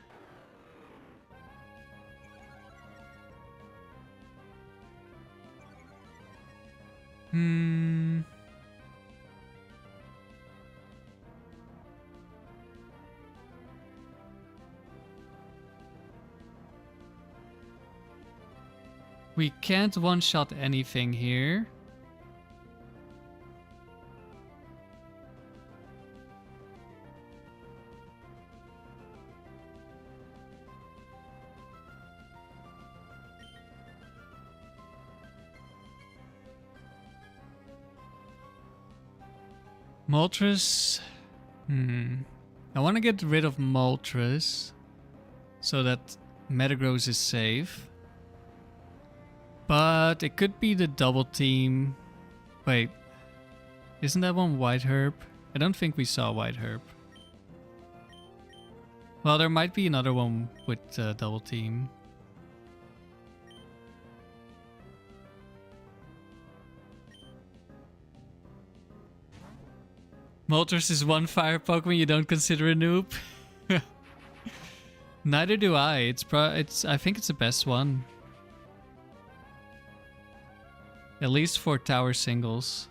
We can't one-shot anything here. Moltres. I want to get rid of Moltres so that Metagross is safe. But it could be the double team. Wait, isn't that one White Herb? I don't think we saw White Herb. Well, there might be another one with double team. Moltres is one fire Pokemon you don't consider a noob. Neither do I. I think it's the best one. At least for tower singles.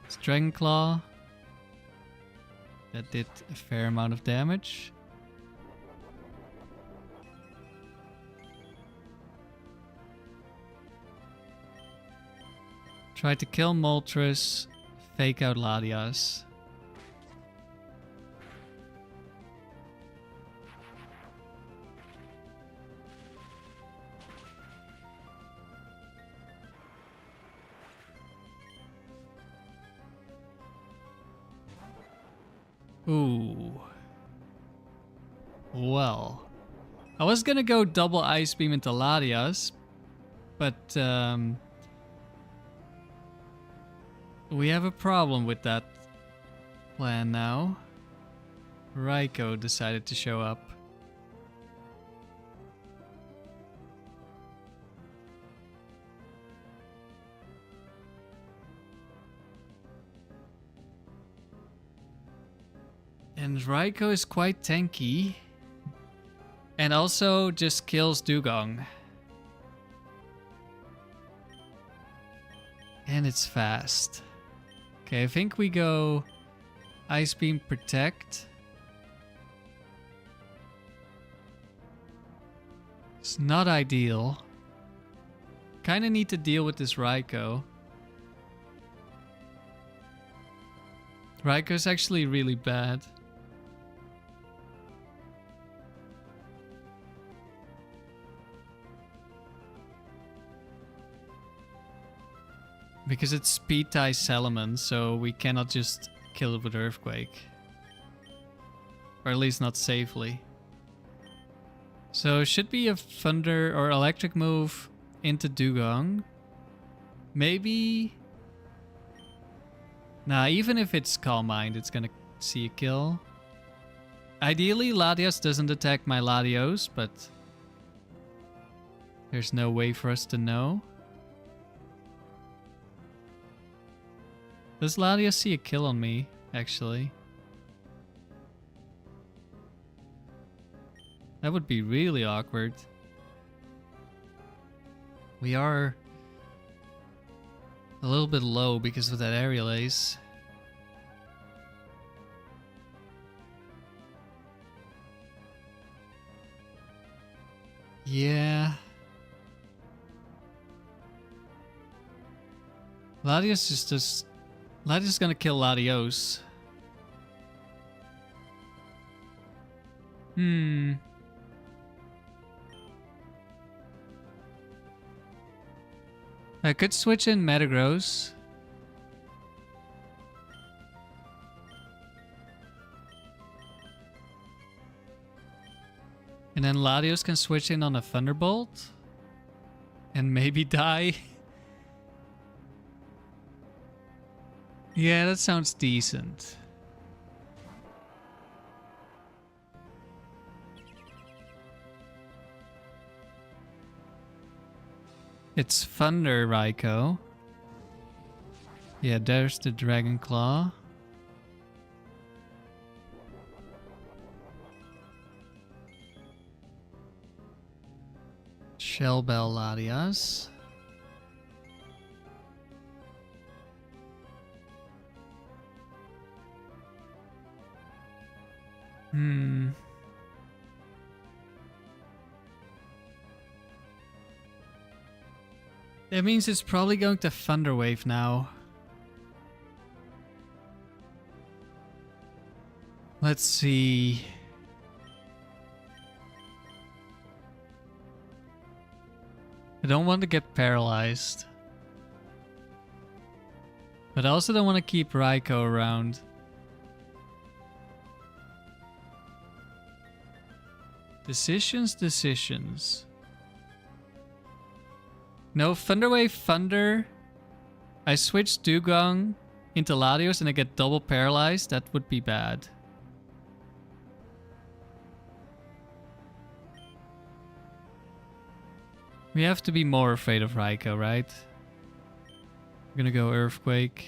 It's Dragon Claw. That did a fair amount of damage. Try to kill Moltres. Fake out Latias. Ooh. Well. I was gonna go double Ice Beam into Latias, but we have a problem with that plan now. Raikou decided to show up. And Raikou is quite tanky. And also just kills Dewgong. And it's fast. Okay, I think we go Ice Beam Protect. It's not ideal. Kinda need to deal with this Raikou. Raikou's actually really bad. Because it's speed tie Salamence, so we cannot just kill it with Earthquake. Or at least not safely. So it should be a Thunder or Electric move into Dewgong. Maybe... Nah, even if it's Calm Mind, it's gonna see a kill. Ideally, Latias doesn't attack my Latios, but... there's no way for us to know. Does Latias see a kill on me, actually? That would be really awkward. We are a little bit low because of that Aerial Ace. Yeah. Latios is just... Latios is gonna kill Latios. I could switch in Metagross. And then Latios can switch in on a Thunderbolt. And maybe die. Yeah, that sounds decent. It's Thunder Raikou. Yeah, there's the Dragon Claw. Shell Bell Latias. That means it's probably going to Thunder Wave now. Let's see. I don't want to get paralyzed. But I also don't want to keep Raikou around. Decisions. No, Thunder Wave Thunder. I switch Dewgong into Latios and I get double paralyzed. That would be bad. We have to be more afraid of Raikou, right? I'm gonna go Earthquake.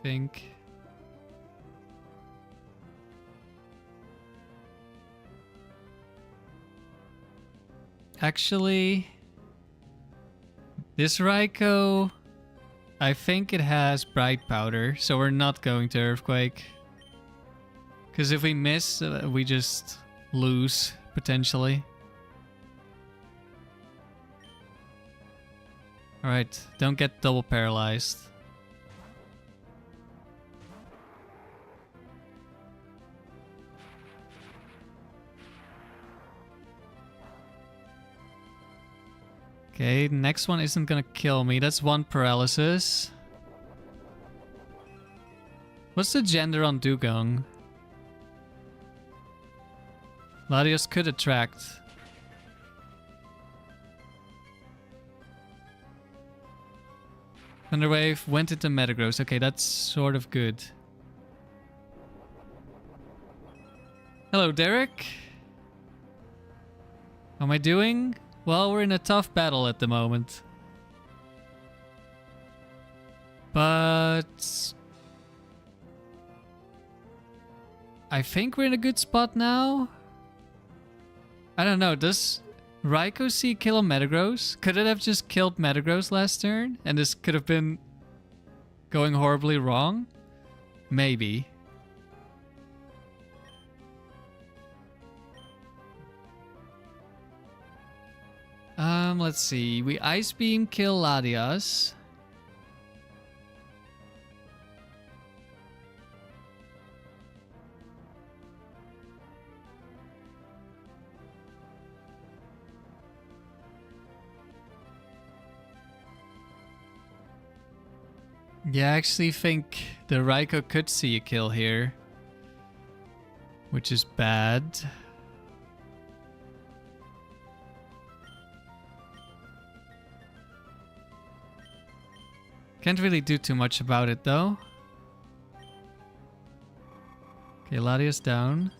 Think. Actually, this Raikou, I think it has Bright Powder, so we're not going to Earthquake. Because if we miss, we just lose, potentially. Alright, don't get double paralyzed. Okay, next one isn't gonna kill me. That's one paralysis. What's the gender on Dewgong? Latios could attract. Thunderwave went into Metagross. Okay, that's sort of good. Hello, Derek. How am I doing? Well, we're in a tough battle at the moment. But I think we're in a good spot now. I don't know, does Raikou see kill a Metagross? Could it have just killed Metagross last turn? And this could have been going horribly wrong? Maybe. Let's see. We Ice Beam kill Latias. Yeah, I actually think the Raikou could see a kill here. Which is bad. Can't really do too much about it though. Okay, Latias down.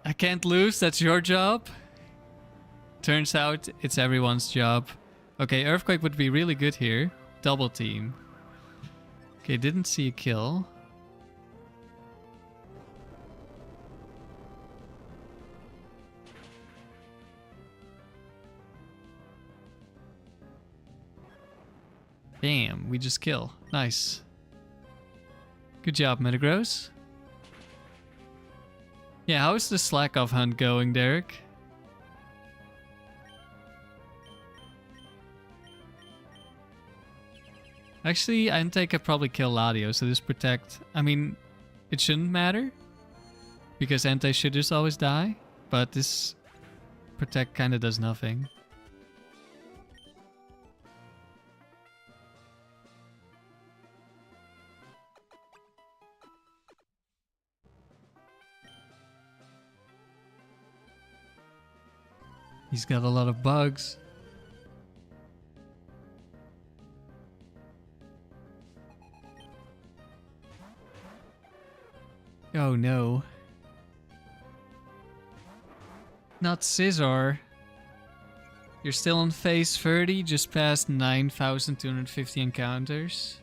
I can't lose, that's your job. Turns out it's everyone's job. Okay, Earthquake would be really good here. Double team. Okay, didn't see a kill. Bam, we just kill. Nice. Good job, Metagross. Yeah, how's the slack off hunt going, Derek? Actually, Entei could probably kill Latios, so this protect... I mean, it shouldn't matter. Because Entei should just always die. But this protect kind of does nothing. He's got a lot of bugs. Oh no. Not Scizor. You're still on phase 30, just past 9,250 encounters.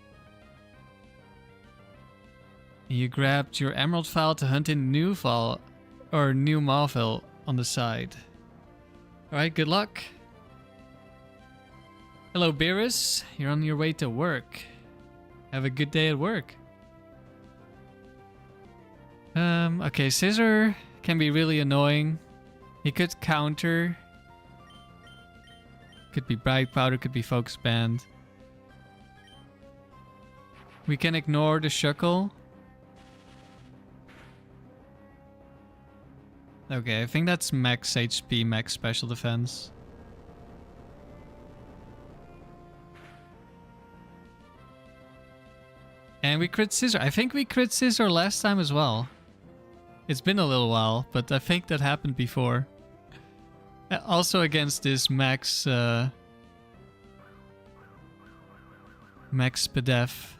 You grabbed your Emerald File to hunt in new File, or new Mauville on the side. Alright, good luck. Hello, Beerus. You're on your way to work. Have a good day at work. Okay, Scizor can be really annoying. He could counter. Could be Bright Powder, could be Focus Band. We can ignore the Shuckle. Okay, I think that's max HP, max special defense. And we crit Scizor. I think we crit Scizor last time as well. It's been a little while, but I think that happened before. Also against this max... max Spadef.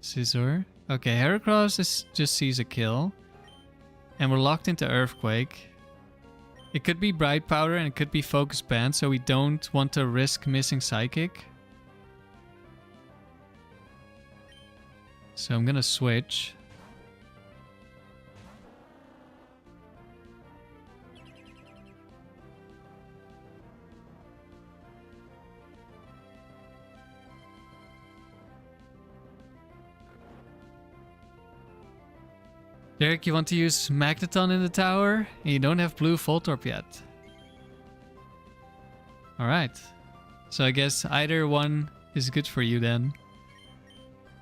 Scizor. Okay, Heracross just sees a kill. And we're locked into Earthquake. It could be Bright Powder and it could be Focus Band, so we don't want to risk missing Psychic. So I'm gonna switch. Derek, you want to use Magneton in the tower? And you don't have blue Voltorb yet. Alright. So I guess either one is good for you then.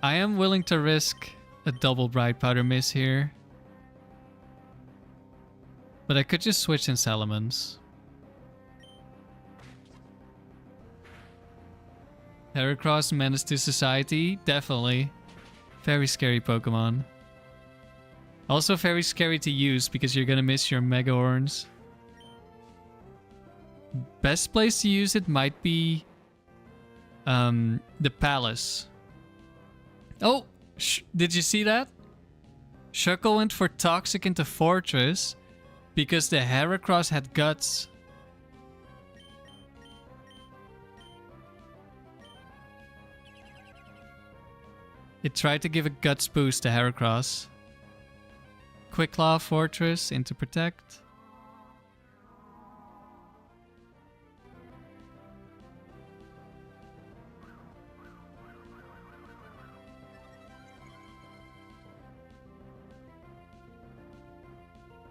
I am willing to risk a double Bright Powder miss here. But I could just switch in Salamence. Heracross, Menace to Society? Definitely. Very scary Pokemon. Also very scary to use because you're gonna miss your Mega Horns. Best place to use it might be the Palace. Oh! Did you see that? Shuckle went for Toxic into Fortress because the Heracross had Guts. It tried to give a Guts boost to Heracross. Quick Claw Fortress into Protect.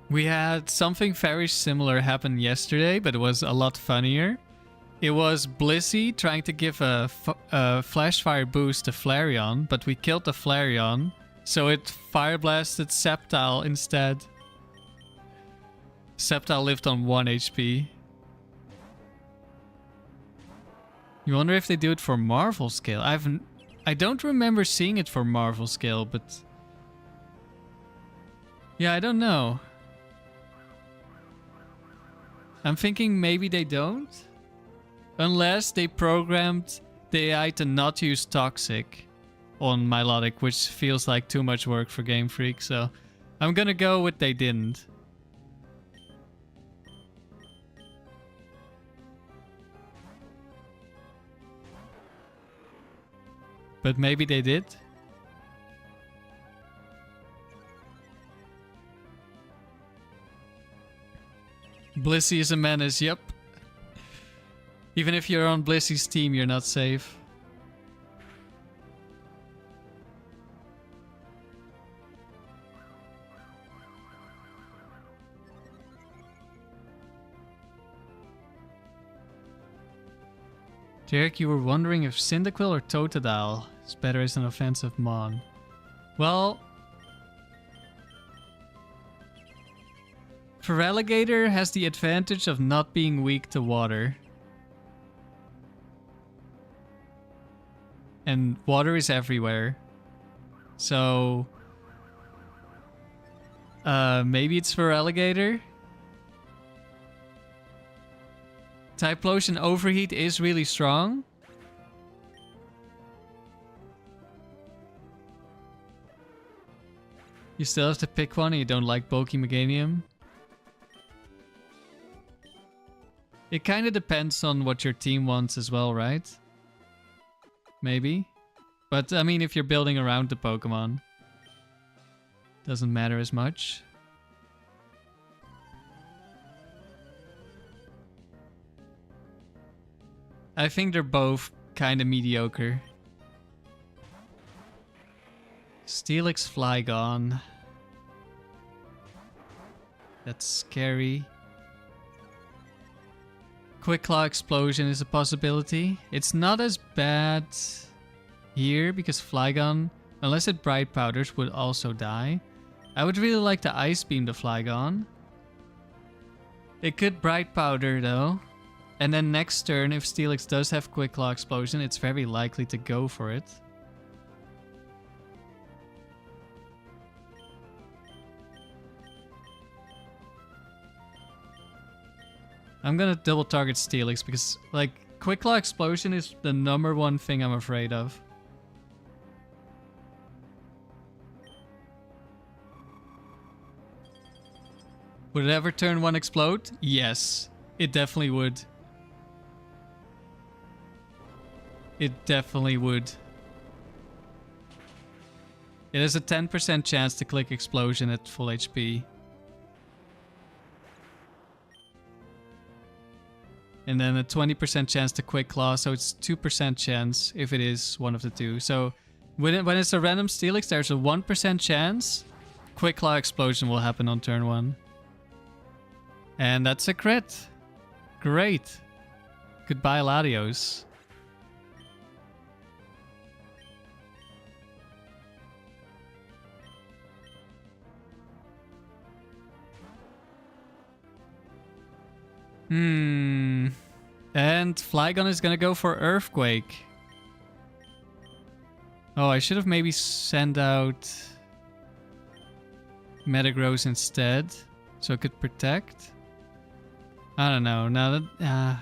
We had something very similar happen yesterday, but it was a lot funnier. It was Blissey trying to give a Flash Fire boost to Flareon, but we killed the Flareon. So it Fire Blasted Sceptile instead. Sceptile lived on 1 HP. You wonder if they do it for Marvel scale. I don't remember seeing it for Marvel scale, but... yeah, I don't know. I'm thinking maybe they don't. Unless they programmed the AI to not use Toxic on Milotic, which feels like too much work for Game Freak, so I'm gonna go with they didn't. But maybe they did. Blissey is a menace, yep. Even if you're on Blissey's team, you're not safe. Derek, you were wondering if Cyndaquil or Totodile is better as an offensive mon. Well, Feraligatr has the advantage of not being weak to water. And water is everywhere. So maybe it's Feraligatr. Typhlosion Overheat is really strong. You still have to pick one and you don't like Bulky Meganium. It kind of depends on what your team wants as well, right? Maybe. But, I mean, if you're building around the Pokemon, doesn't matter as much. I think they're both kind of mediocre. Steelix Flygon. That's scary. Quick Claw Explosion is a possibility. It's not as bad here because Flygon, unless it Bright Powders, would also die. I would really like to Ice Beam the Flygon. It could Bright Powder though. And then next turn, if Steelix does have Quick Claw Explosion, it's very likely to go for it. I'm gonna double target Steelix because, like, Quick Claw Explosion is the #1 thing I'm afraid of. Would it ever turn 1 explode? Yes, it definitely would. It definitely would. It has a 10% chance to click Explosion at full HP. And then a 20% chance to Quick Claw, so it's 2% chance if it is one of the two. So when it's a random Steelix, there's a 1% chance Quick Claw Explosion will happen on turn 1. And that's a crit. Great. Goodbye, Latios. And Flygon is gonna go for Earthquake. Oh, I should have maybe sent out Metagross instead, so it could protect. I don't know. Now that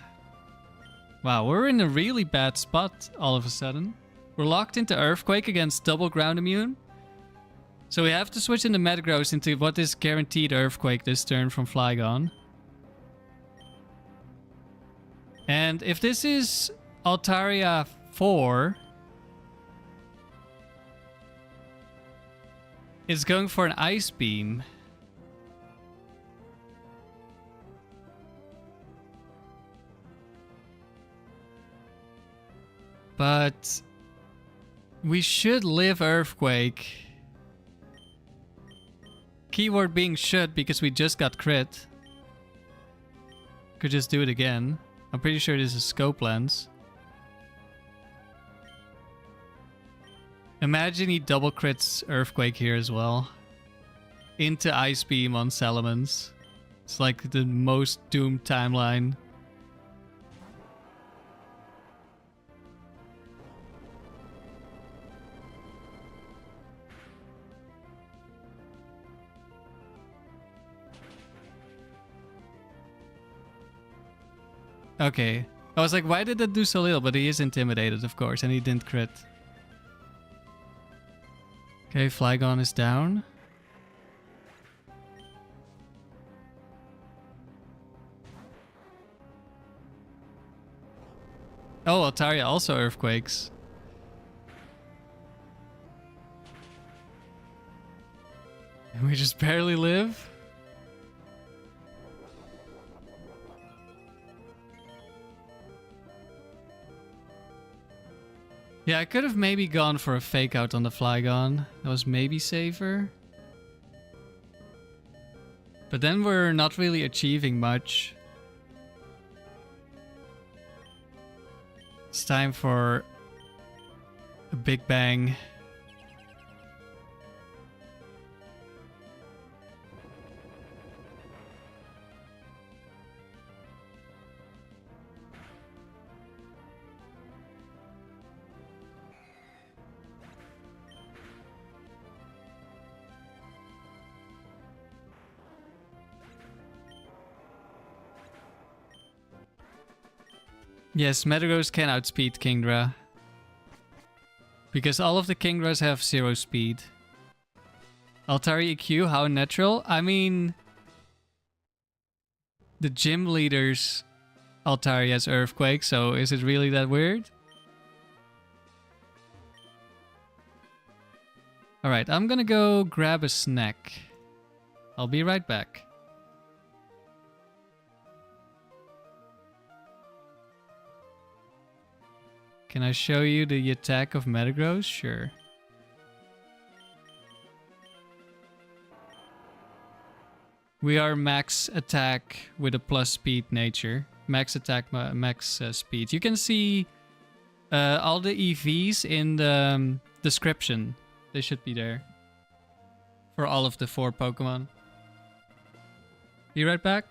wow, we're in a really bad spot all of a sudden. We're locked into Earthquake against double ground immune. So we have to switch into Metagross into what is guaranteed Earthquake this turn from Flygon. And if this is Altaria 4, it's going for an Ice Beam. But we should live Earthquake. Keyword being should because we just got crit. Could just do it again. I'm pretty sure this is Scope Lens. Imagine he double crits Earthquake here as well. Into Ice Beam on Salamence. It's like the most doomed timeline. Okay. I was like, why did that do so little? But he is intimidated, of course, and he didn't crit. Okay, Flygon is down. Oh, Altaria also Earthquakes. And we just barely live? Yeah, I could have maybe gone for a fake out on the Flygon. That was maybe safer. But then we're not really achieving much. it's time for a big bang. Yes, Metagross can outspeed Kingdra. Because all of the Kingdras have 0 speed. Altari EQ, how natural? I mean... The gym leader's Altari has Earthquake, so is it really that weird? Alright, I'm gonna go grab a snack. I'll be right back. Can I show you the attack of Metagross? Sure. We are max attack with a plus speed nature. Max attack, max speed. You can see all the EVs in the description. They should be there. For all of the 4 Pokemon. Be right back.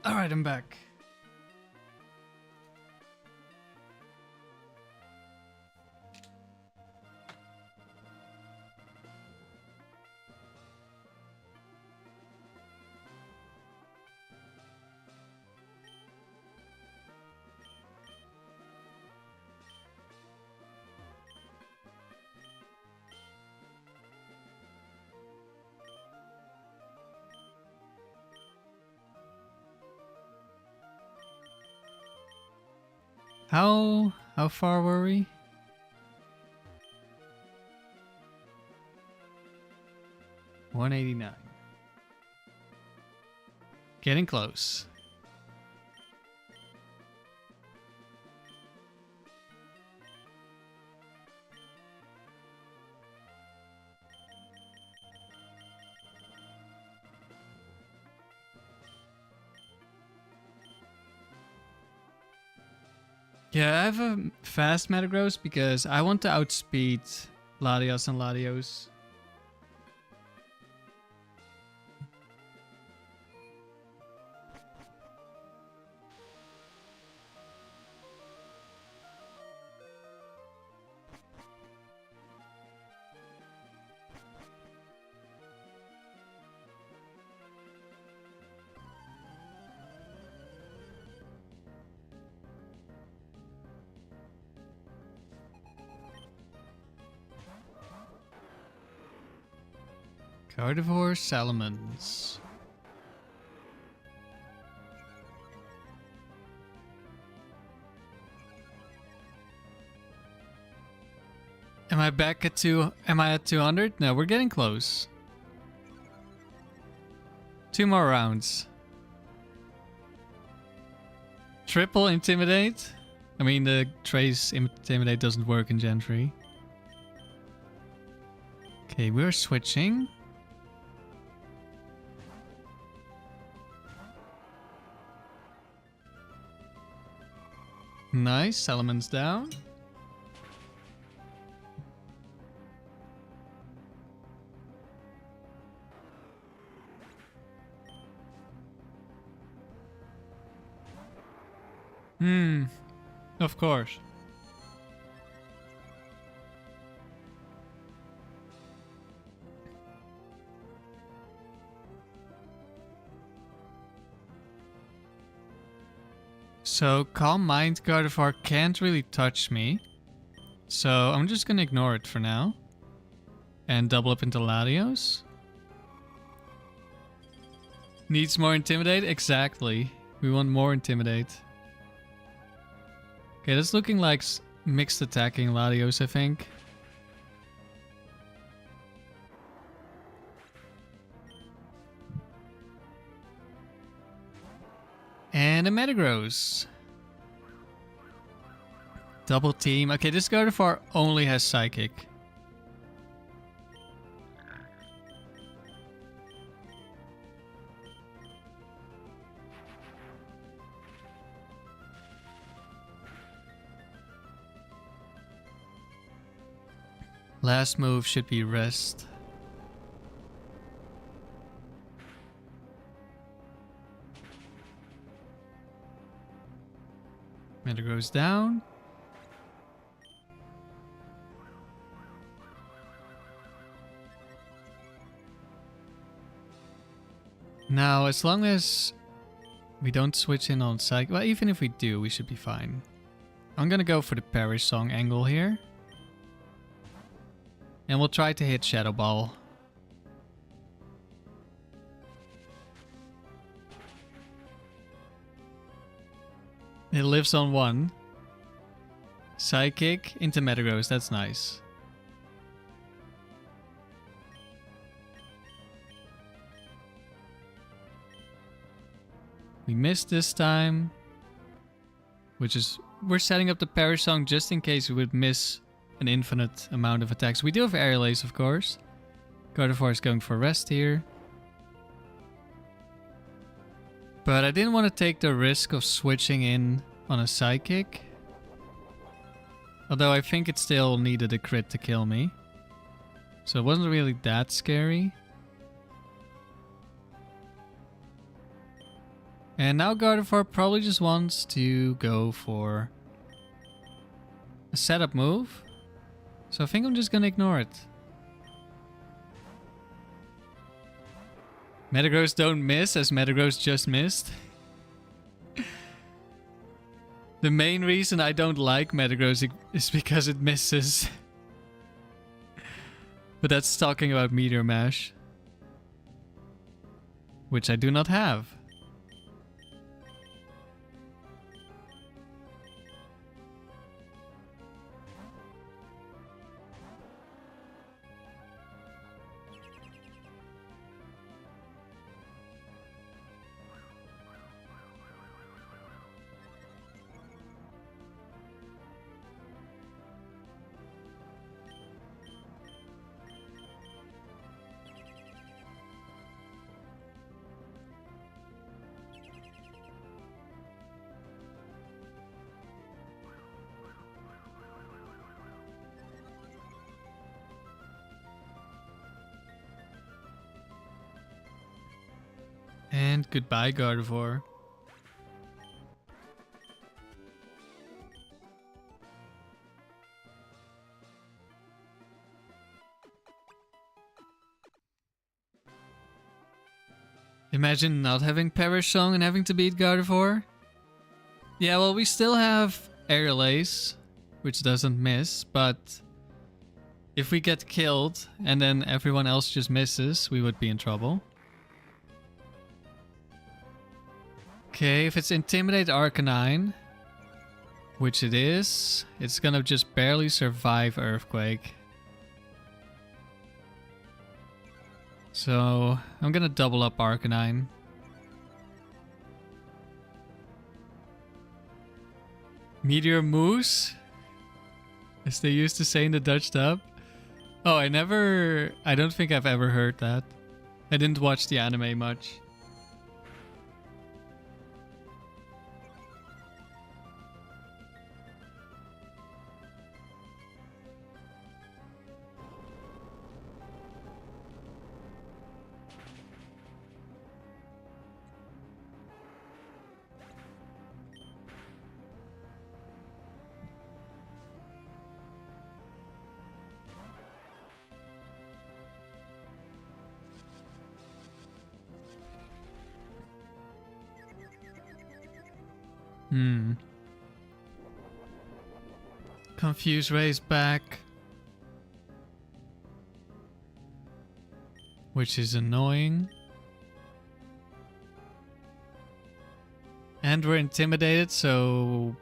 Alright, I'm back. How far were we? $189. Getting close. Yeah, I have a fast Metagross because I want to outspeed Latios and Latios. Gardevoir, Salamence. Am I back at am I at 200? No, we're getting close. 2 more rounds. Triple Intimidate? I mean, the trace Intimidate doesn't work in Gen 3. Okay, we're switching. Nice, Salamence down. Of course. So, Calm Mind Gardevoir can't really touch me. So, I'm just gonna ignore it for now. And double up into Latios. Needs more Intimidate? Exactly. We want more Intimidate. Okay, that's looking like mixed attacking Latios, I think. And a Metagross. Double team. Okay, this Gardevoir only has Psychic. Last move should be Rest. Metagross down. Now, as long as we don't switch in on Psych, well, even if we do, we should be fine. I'm gonna go for the Perish Song angle here. And we'll try to hit Shadow Ball. It lives on 1. Psychic into Metagross, that's nice. We missed this time. Which is, we're setting up the Perish Song just in case we would miss an infinite amount of attacks. We do have Aerial Ace, of course. Gardevoir is going for Rest here. But I didn't want to take the risk of switching in on a Psychic. Although I think it still needed a crit to kill me. So it wasn't really that scary. And now Gardevoir probably just wants to go for a setup move. So I think I'm just gonna ignore it. Metagross don't miss, as Metagross just missed. The main reason I don't like Metagross is because it misses. But that's talking about Meteor Mash. Which I do not have. And goodbye, Gardevoir. Imagine not having Perish Song and having to beat Gardevoir. Yeah, well, we still have Aerial Ace, which doesn't miss, but If we get killed and then everyone else just misses, we would be in trouble. Okay, if it's Intimidate Arcanine, which it is, it's gonna just barely survive Earthquake. So, I'm gonna double up Arcanine. Meteor Moose? As they used to say in the Dutch dub. Oh, I don't think I've ever heard that. I didn't watch the anime much. Confuse Ray's back. Which is annoying. And we're intimidated, so...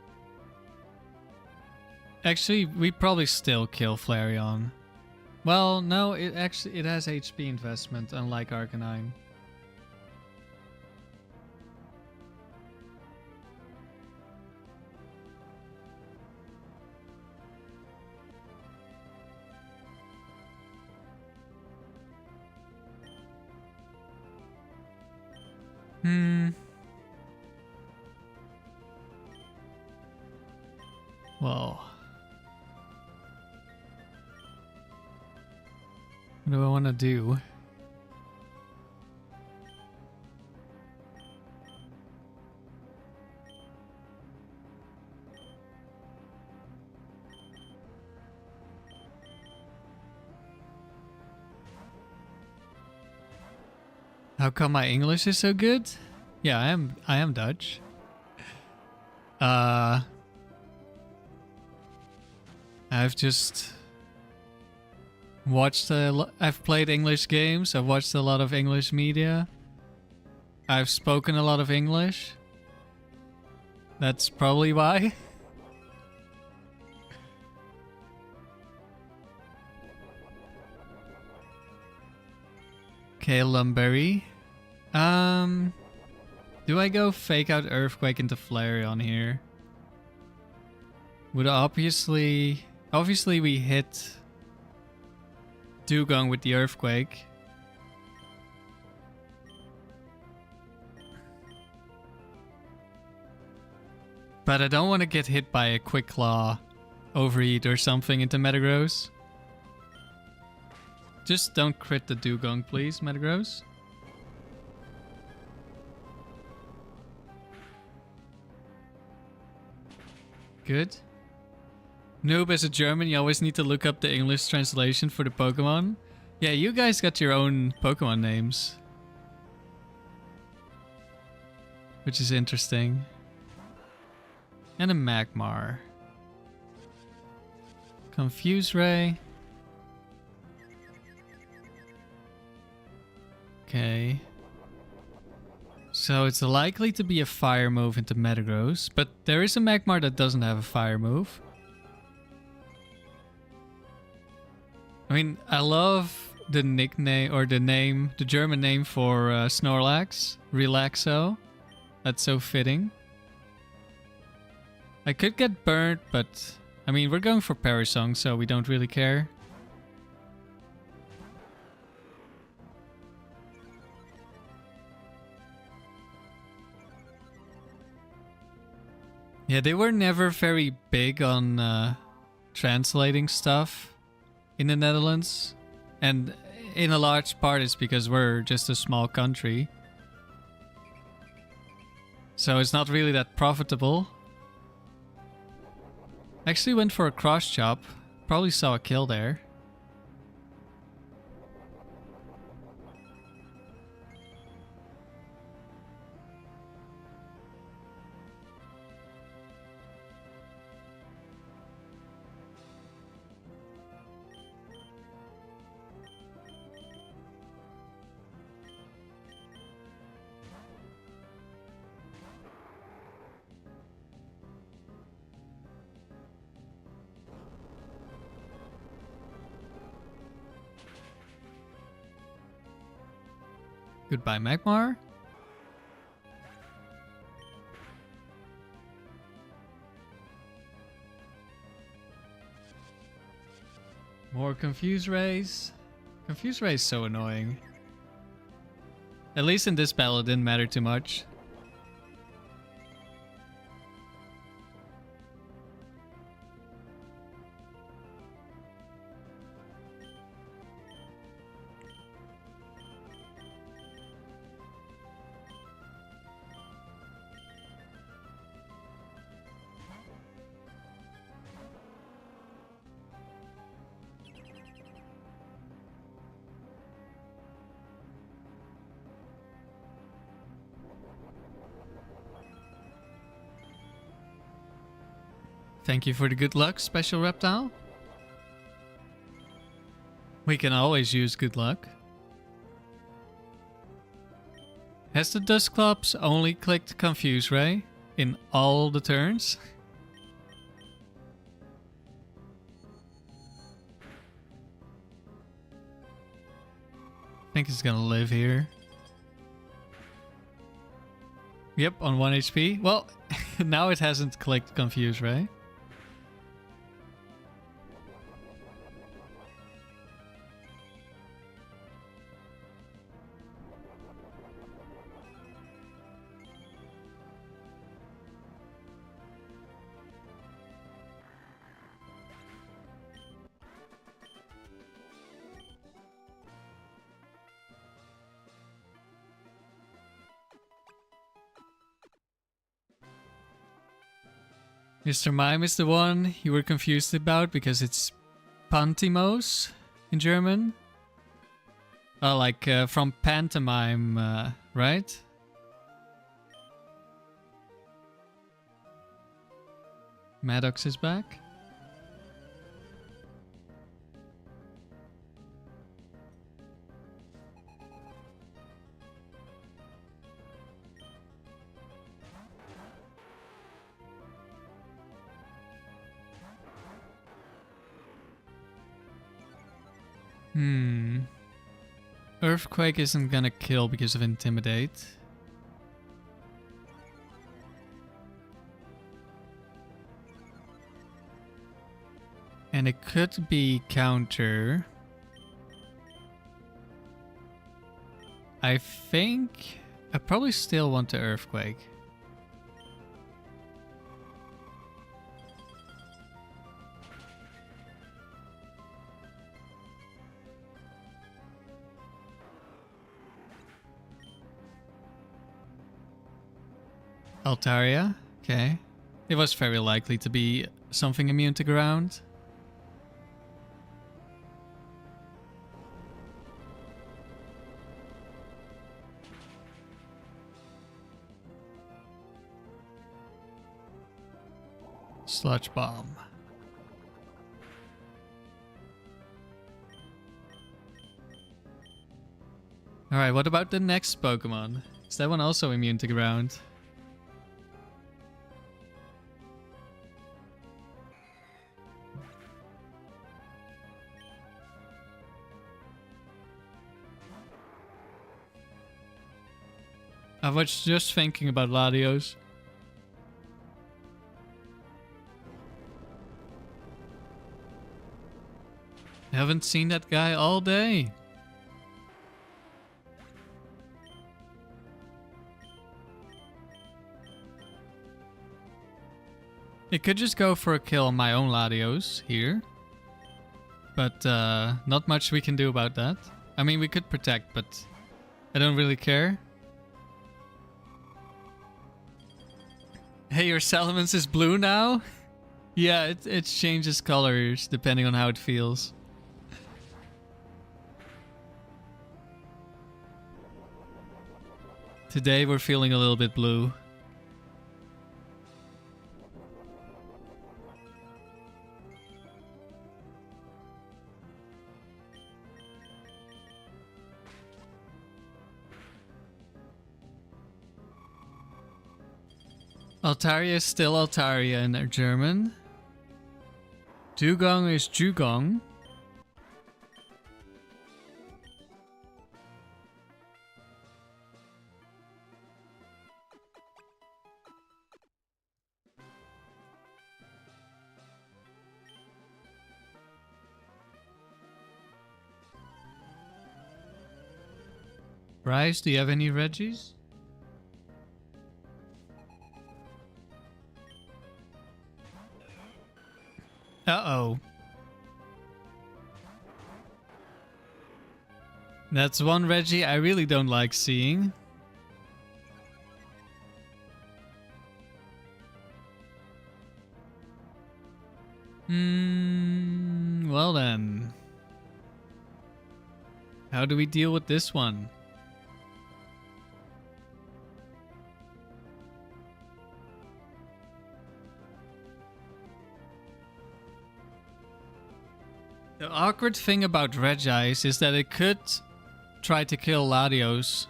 Actually, we probably still kill Flareon. Well, no, it has HP investment, unlike Arcanine. Well, what do I want to do? How come my English is so good? Yeah, I am Dutch. I've just watched I've played English games, I've watched a lot of English media. I've spoken a lot of English. That's probably why. Okay, Lum Berry. Do I go fake out Earthquake into Flareon here? Would obviously we hit Dewgong with the Earthquake. But I don't want to get hit by a Quick Claw, Overheat or something into Metagross. Just don't crit the Dewgong, please, Metagross. Good. Noob, as a German, you always need to look up the English translation for the Pokemon. Yeah, you guys got your own Pokemon names. Which is interesting. And a Magmar. Confuse Ray. Okay. So it's likely to be a fire move into Metagross, but there is a Magmar that doesn't have a fire move. I mean, I love the nickname or the German name for Snorlax, Relaxo. That's so fitting. I could get burnt, but I mean, we're going for Parasong, so we don't really care. Yeah, they were never very big on translating stuff in the Netherlands. And in a large part it's because we're just a small country. So it's not really that profitable. Actually went for a cross chop. Probably saw a kill there. Goodbye, Magmar. More Confuse Rays. Confuse Ray is so annoying. At least in this battle it didn't matter too much. Thank you for the good luck, Special Reptile. We can always use good luck. Has the Dusclops only clicked Confuse Ray in all the turns? I think it's gonna live here. Yep, on 1 HP. Well, now it hasn't clicked Confuse Ray. Mr. Mime is the one you were confused about because it's Pantimos in German. Oh, like from pantomime, right? Maddox is back. Earthquake isn't gonna kill because of Intimidate. And it could be counter. I think I probably still want to Earthquake. Altaria, okay. It was very likely to be something immune to ground. Sludge Bomb. Alright, what about the next Pokemon? Is that one also immune to ground? I was just thinking about Latios. I haven't seen that guy all day. It could just go for a kill on my own Latios here. But not much we can do about that. I mean, we could protect, but I don't really care. Hey, your Salamence is blue now? Yeah, it changes colors depending on how it feels. Today we're feeling a little bit blue. Altaria is still Altaria in German. Dewgong is Dewgong. Bryce, do you have any Reggies? Uh-oh. That's one Reggie I really don't like seeing. Well then. How do we deal with this one? The awkward thing about Regice is that it could try to kill Latios.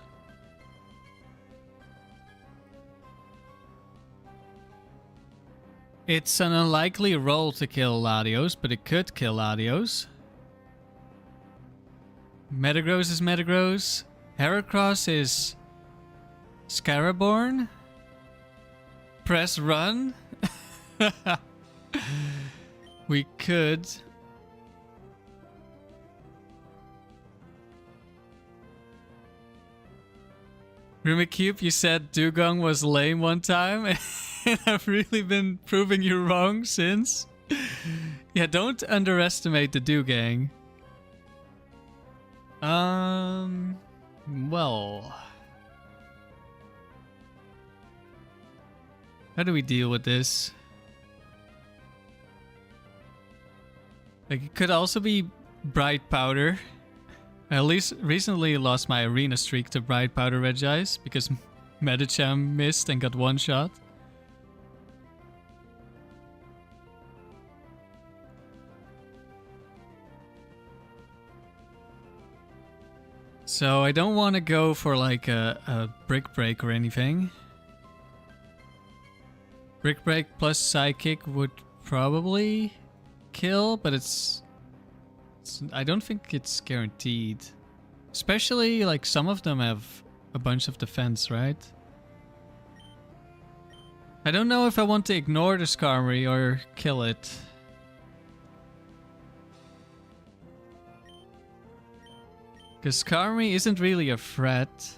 It's an unlikely roll to kill Latios, but it could kill Latios. Metagross is Metagross. Heracross is Scaraborn. Press run. We could. Rumicube, you said Dewgong was lame one time, and I've really been proving you wrong since. Yeah, don't underestimate the Dewgang. Well. How do we deal with this? Like, it could also be Bright Powder. I at least recently lost my arena streak to Bright Powder Regice because Medicham missed and got one shot. So I don't want to go for like a Brick Break or anything. Brick Break plus Psychic would probably kill, but I don't think it's guaranteed. Especially like some of them have a bunch of defense, right? I don't know if I want to ignore the Skarmory or kill it. Because Skarmory isn't really a threat.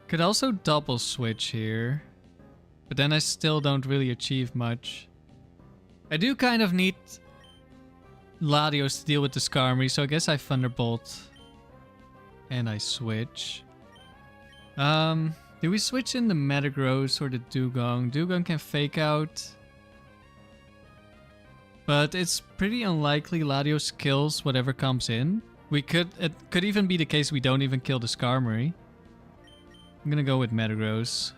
Could also double switch here. But then I still don't really achieve much. I do kind of need Latios to deal with the Skarmory, so I guess I Thunderbolt. And I switch. Do we switch in the Metagross or the Dewgong? Dewgong can fake out. But it's pretty unlikely Latios kills whatever comes in. It could even be the case we don't even kill the Skarmory. I'm gonna go with Metagross.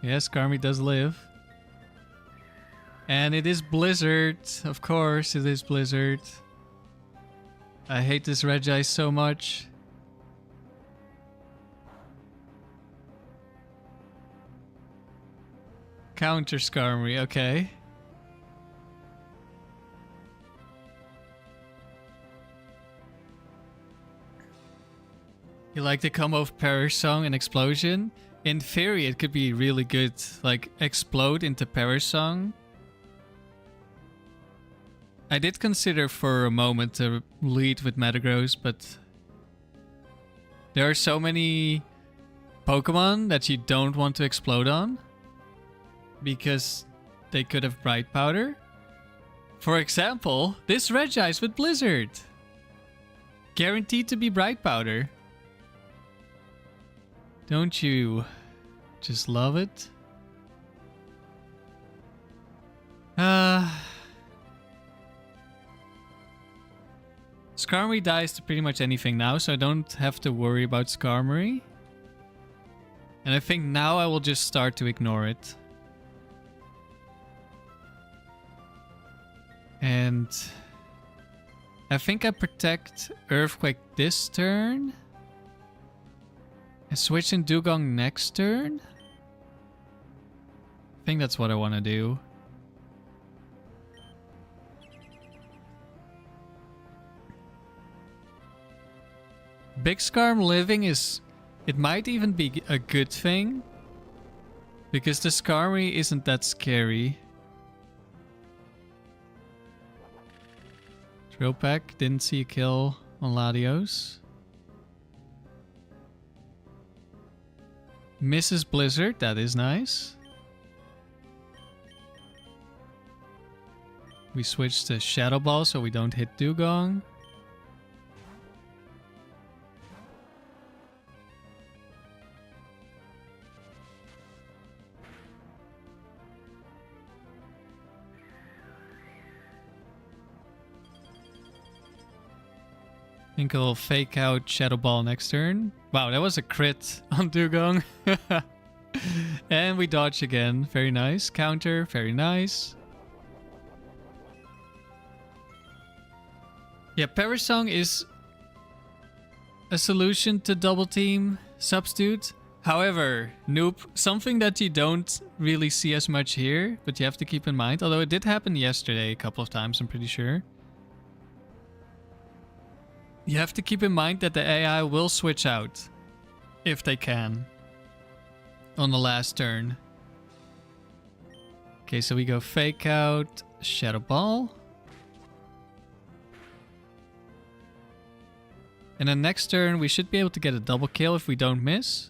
Yes, Skarmory does live. And it is Blizzard. Of course, it is Blizzard. I hate this Regice so much. Counter Skarmory, okay. You like the combo of Perish Song and Explosion? In theory, it could be really good. Like, explode into Perish Song. I did consider for a moment to lead with Metagross, but there are so many Pokemon that you don't want to explode on because they could have Bright Powder. For example, this Regice with Blizzard. Guaranteed to be Bright Powder. Don't you just love it? Skarmory dies to pretty much anything now, so I don't have to worry about Skarmory. And I think now I will just start to ignore it. And I think I protect Earthquake this turn. And switch in Dewgong next turn? I think that's what I want to do. Big Skarm living is It might even be a good thing, because the Scary isn't that scary. Drill Pack, didn't see a kill on Latios. Misses Blizzard, that is nice. We switch to Shadow Ball so we don't hit Dewgong. I think I'll fake out Shadow Ball next turn. Wow, that was a crit on Dewgong. And we dodge again. Very nice. Counter, very nice. Yeah, Parasong is a solution to double team Substitute. However, Noob, something that you don't really see as much here, but you have to keep in mind, although it did happen yesterday a couple of times, I'm pretty sure. You have to keep in mind that the AI will switch out, if they can, on the last turn. Okay, so we go fake out, Shadow Ball. And then next turn, we should be able to get a double kill if we don't miss.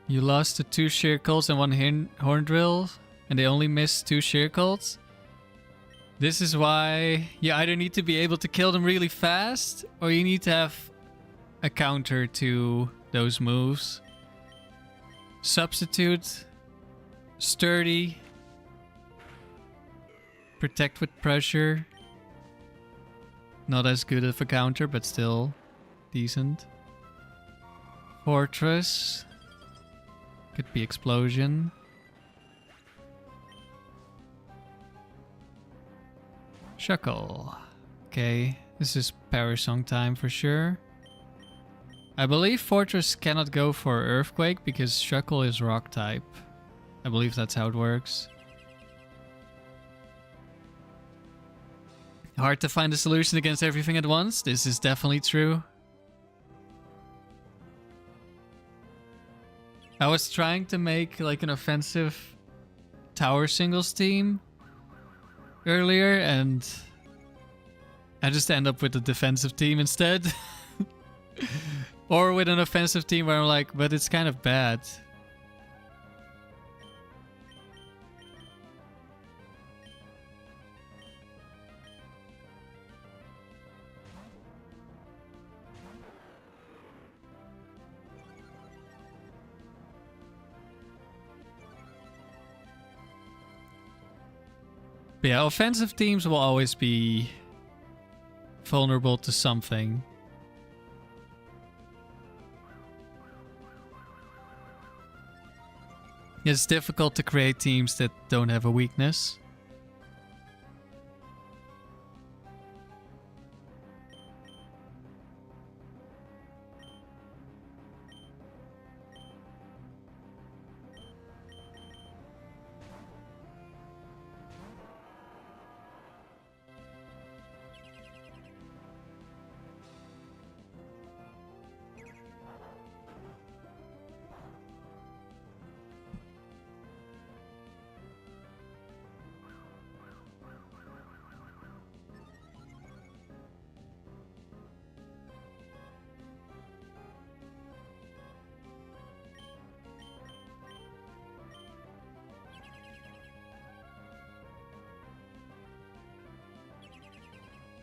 You lost to 2 Circles and 1 Horn Drill, and they only missed 2 Circles. This is why you either need to be able to kill them really fast, or you need to have a counter to those moves. Substitute, Sturdy, Protect with Pressure. Not as good of a counter, but still decent. Fortress. Could be Explosion. Shuckle. Okay, this is Parasong time for sure. I believe Fortress cannot go for Earthquake because Shuckle is Rock type. I believe that's how it works. Hard to find a solution against everything at once. This is definitely true. I was trying to make like an offensive tower singles team earlier, and I just end up with a defensive team instead. Or with an offensive team where I'm like, but it's kind of bad. But yeah, offensive teams will always be vulnerable to something. It's difficult to create teams that don't have a weakness.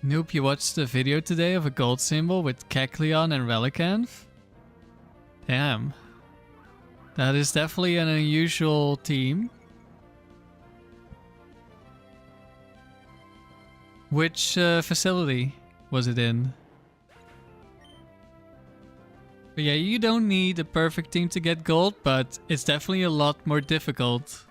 Noob, you watched the video today of a gold symbol with Kecleon and Relicanth? Damn. That is definitely an unusual team. Which facility was it in? But yeah, you don't need a perfect team to get gold, but it's definitely a lot more difficult.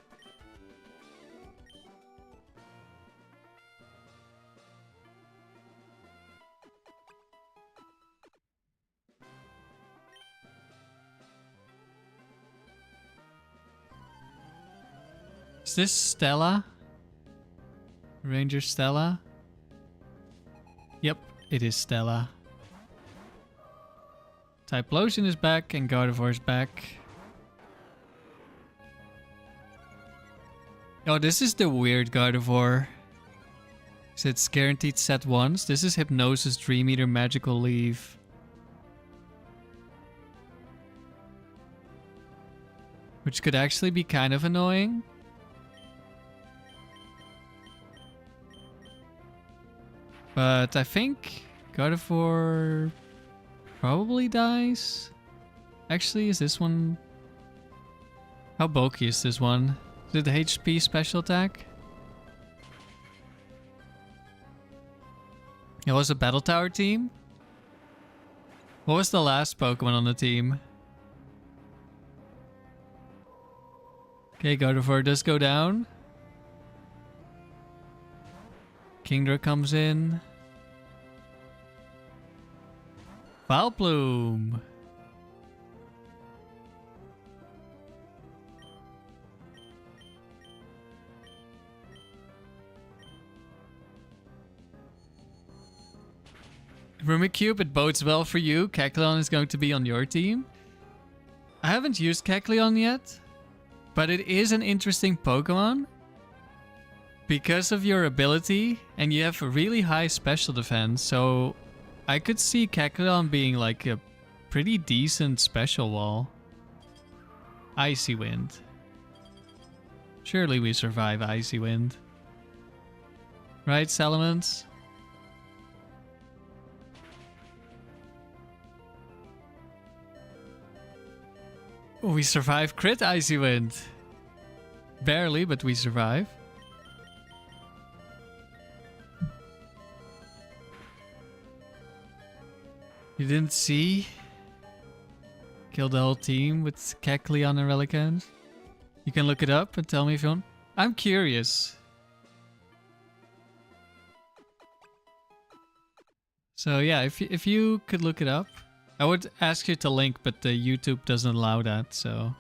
Is this Stella? Ranger Stella? Yep, it is Stella. Typhlosion is back and Gardevoir is back. Oh, this is the weird Gardevoir. So it's guaranteed set once. This is Hypnosis, Dream Eater, Magical Leaf. Which could actually be kind of annoying. But I think Gardevoir probably dies. Actually, is this one... How bulky is this one? Is it the HP special attack? It was a Battle Tower team? What was the last Pokemon on the team? Okay, Gardevoir does go down. Kingdra comes in. Vileplume. Rumicube, it bodes well for you. Kecleon is going to be on your team. I haven't used Kecleon yet, but it is an interesting Pokemon. Because of your ability, and you have a really high special defense, so I could see Kecleon being like a pretty decent special wall. Icy Wind. Surely we survive Icy Wind. Right, Salamence? We survive crit Icy Wind. Barely, but we survive. You didn't see? Kill the whole team with Kecleon and Relicanth? You can look it up and tell me if you want. I'm curious. So yeah, if you could look it up. I would ask you to link, but the YouTube doesn't allow that, so...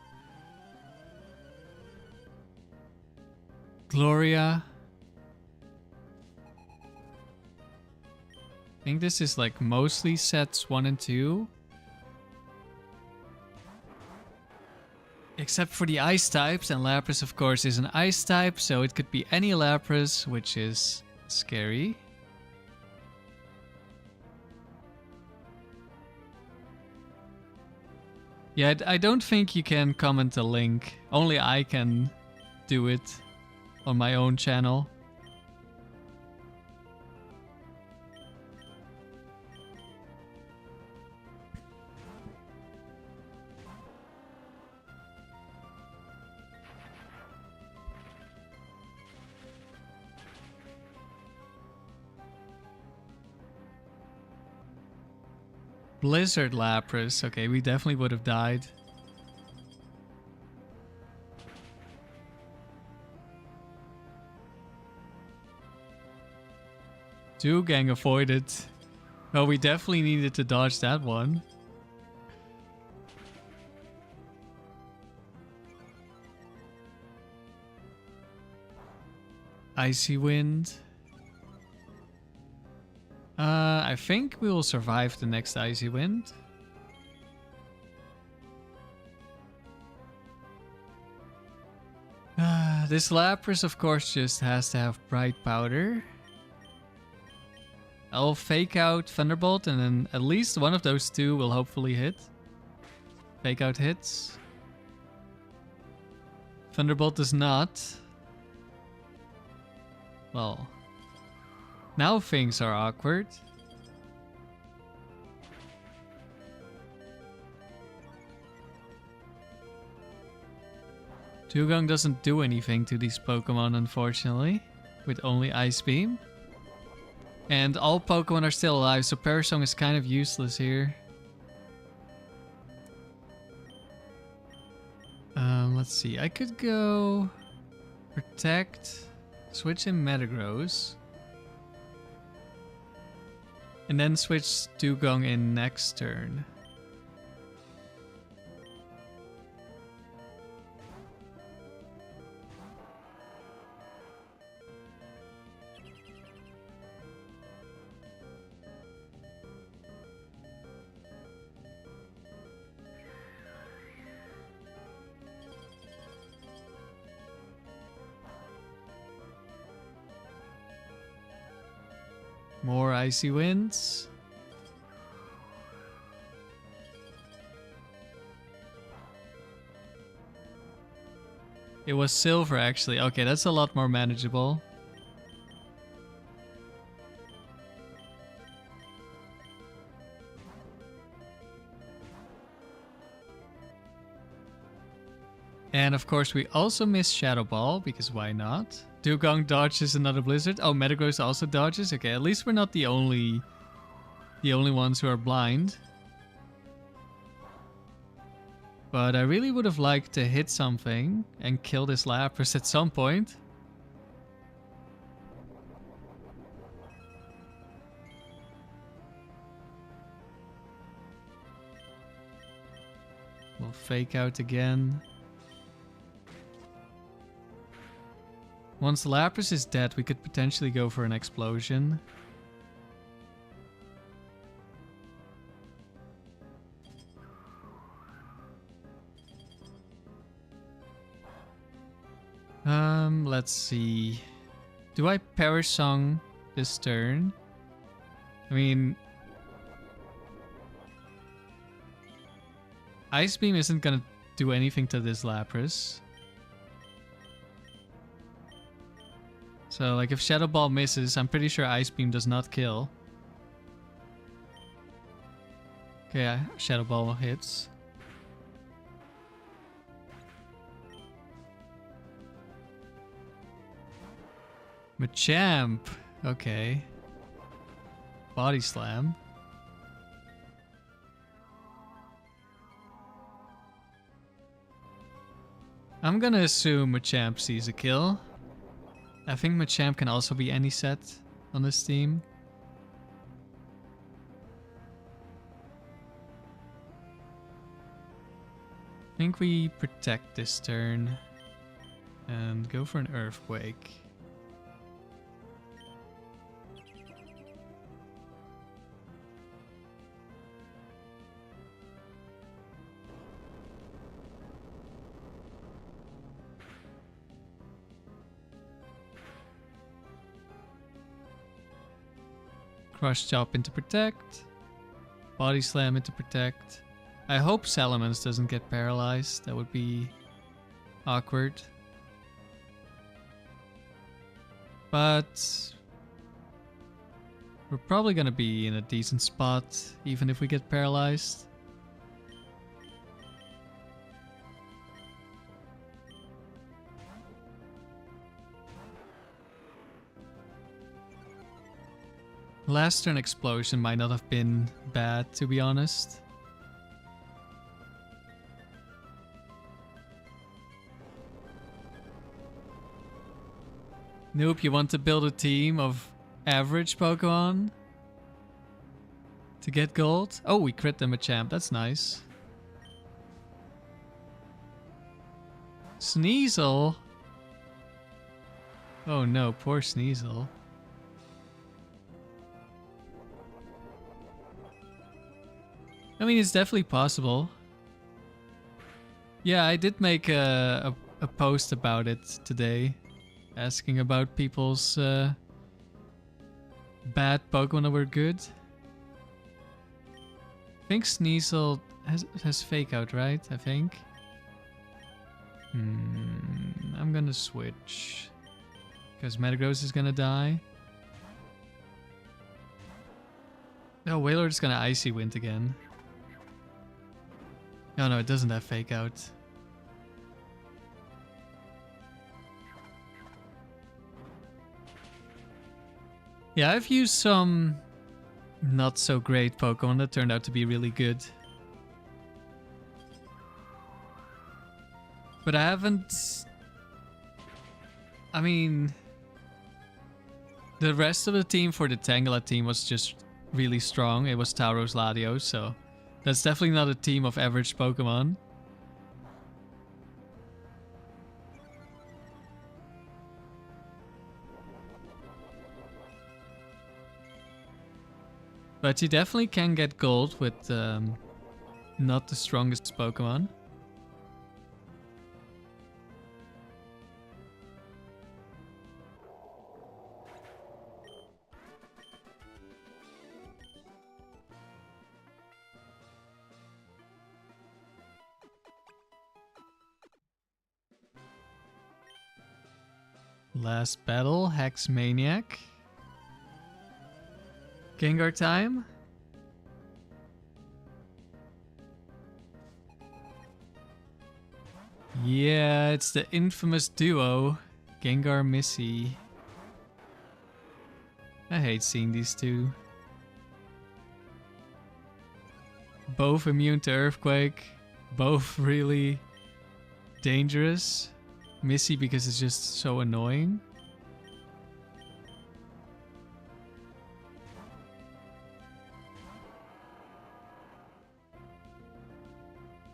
Gloria. I think this is like mostly sets 1 and 2. Except for the ice types, and Lapras of course is an ice type, so it could be any Lapras, which is scary. Yeah, I don't think you can comment a link. Only I can do it on my own channel. Blizzard Lapras. Okay, we definitely would have died. Dewgang avoided. Oh, we definitely needed to dodge that one. Icy Wind. I think we will survive the next Icy Wind. This Lapras, of course, just has to have Bright Powder. I'll fake out Thunderbolt, and then at least one of those two will hopefully hit. Fake out hits. Thunderbolt does not. Well, now things are awkward. Dewgong doesn't do anything to these Pokemon, unfortunately, with only Ice Beam. And all Pokemon are still alive, so Parasong is kind of useless here. Let's see, I could go Protect, switch in Metagross, and then switch Dewgong in next turn. More icy winds. It was silver actually. Okay, that's a lot more manageable. And of course we also miss Shadow Ball, because why not? Dewgong dodges another blizzard. Oh, Metagross also dodges. Okay, at least we're not the only ones who are blind. But I really would have liked to hit something and kill this Lapras at some point. We'll fake out again. Once the Lapras is dead, we could potentially go for an explosion. Let's see. Do I Perish Song this turn? I mean, Ice Beam isn't gonna do anything to this Lapras. So, like, if Shadow Ball misses, I'm pretty sure Ice Beam does not kill. Okay, Shadow Ball hits. Machamp. Okay. Body Slam. I'm gonna assume Machamp sees a kill. I think Machamp can also be any set on this team. I think we protect this turn and go for an Earthquake. Crush Chop into Protect. Body Slam into Protect. I hope Salamence doesn't get paralyzed. That would be awkward. But we're probably gonna be in a decent spot, even if we get paralyzed. Last turn explosion might not have been bad, to be honest. Nope, you want to build a team of average Pokemon to get gold? Oh, we crit them a champ. That's nice. Sneasel? Oh no, poor Sneasel. I mean, it's definitely possible. Yeah, I did make a post about it today, asking about people's bad Pokemon that were good. I think Sneasel has Fake Out, right? I think. I'm gonna switch. Because Metagross is gonna die. Oh, Wailord's gonna Icy Wind again. Oh no, it doesn't have Fake Out. Yeah, I've used some not so great Pokemon that turned out to be really good. But I haven't... I mean... The rest of the team for the Tangela team was just really strong. It was Tauros, Latios, so... That's definitely not a team of average Pokemon. But you definitely can get gold with not the strongest Pokemon. Last battle, Hex Maniac. Gengar time. Yeah, it's the infamous duo, Gengar Missy. I hate seeing these two. Both immune to Earthquake, both really dangerous. Missy because it's just so annoying.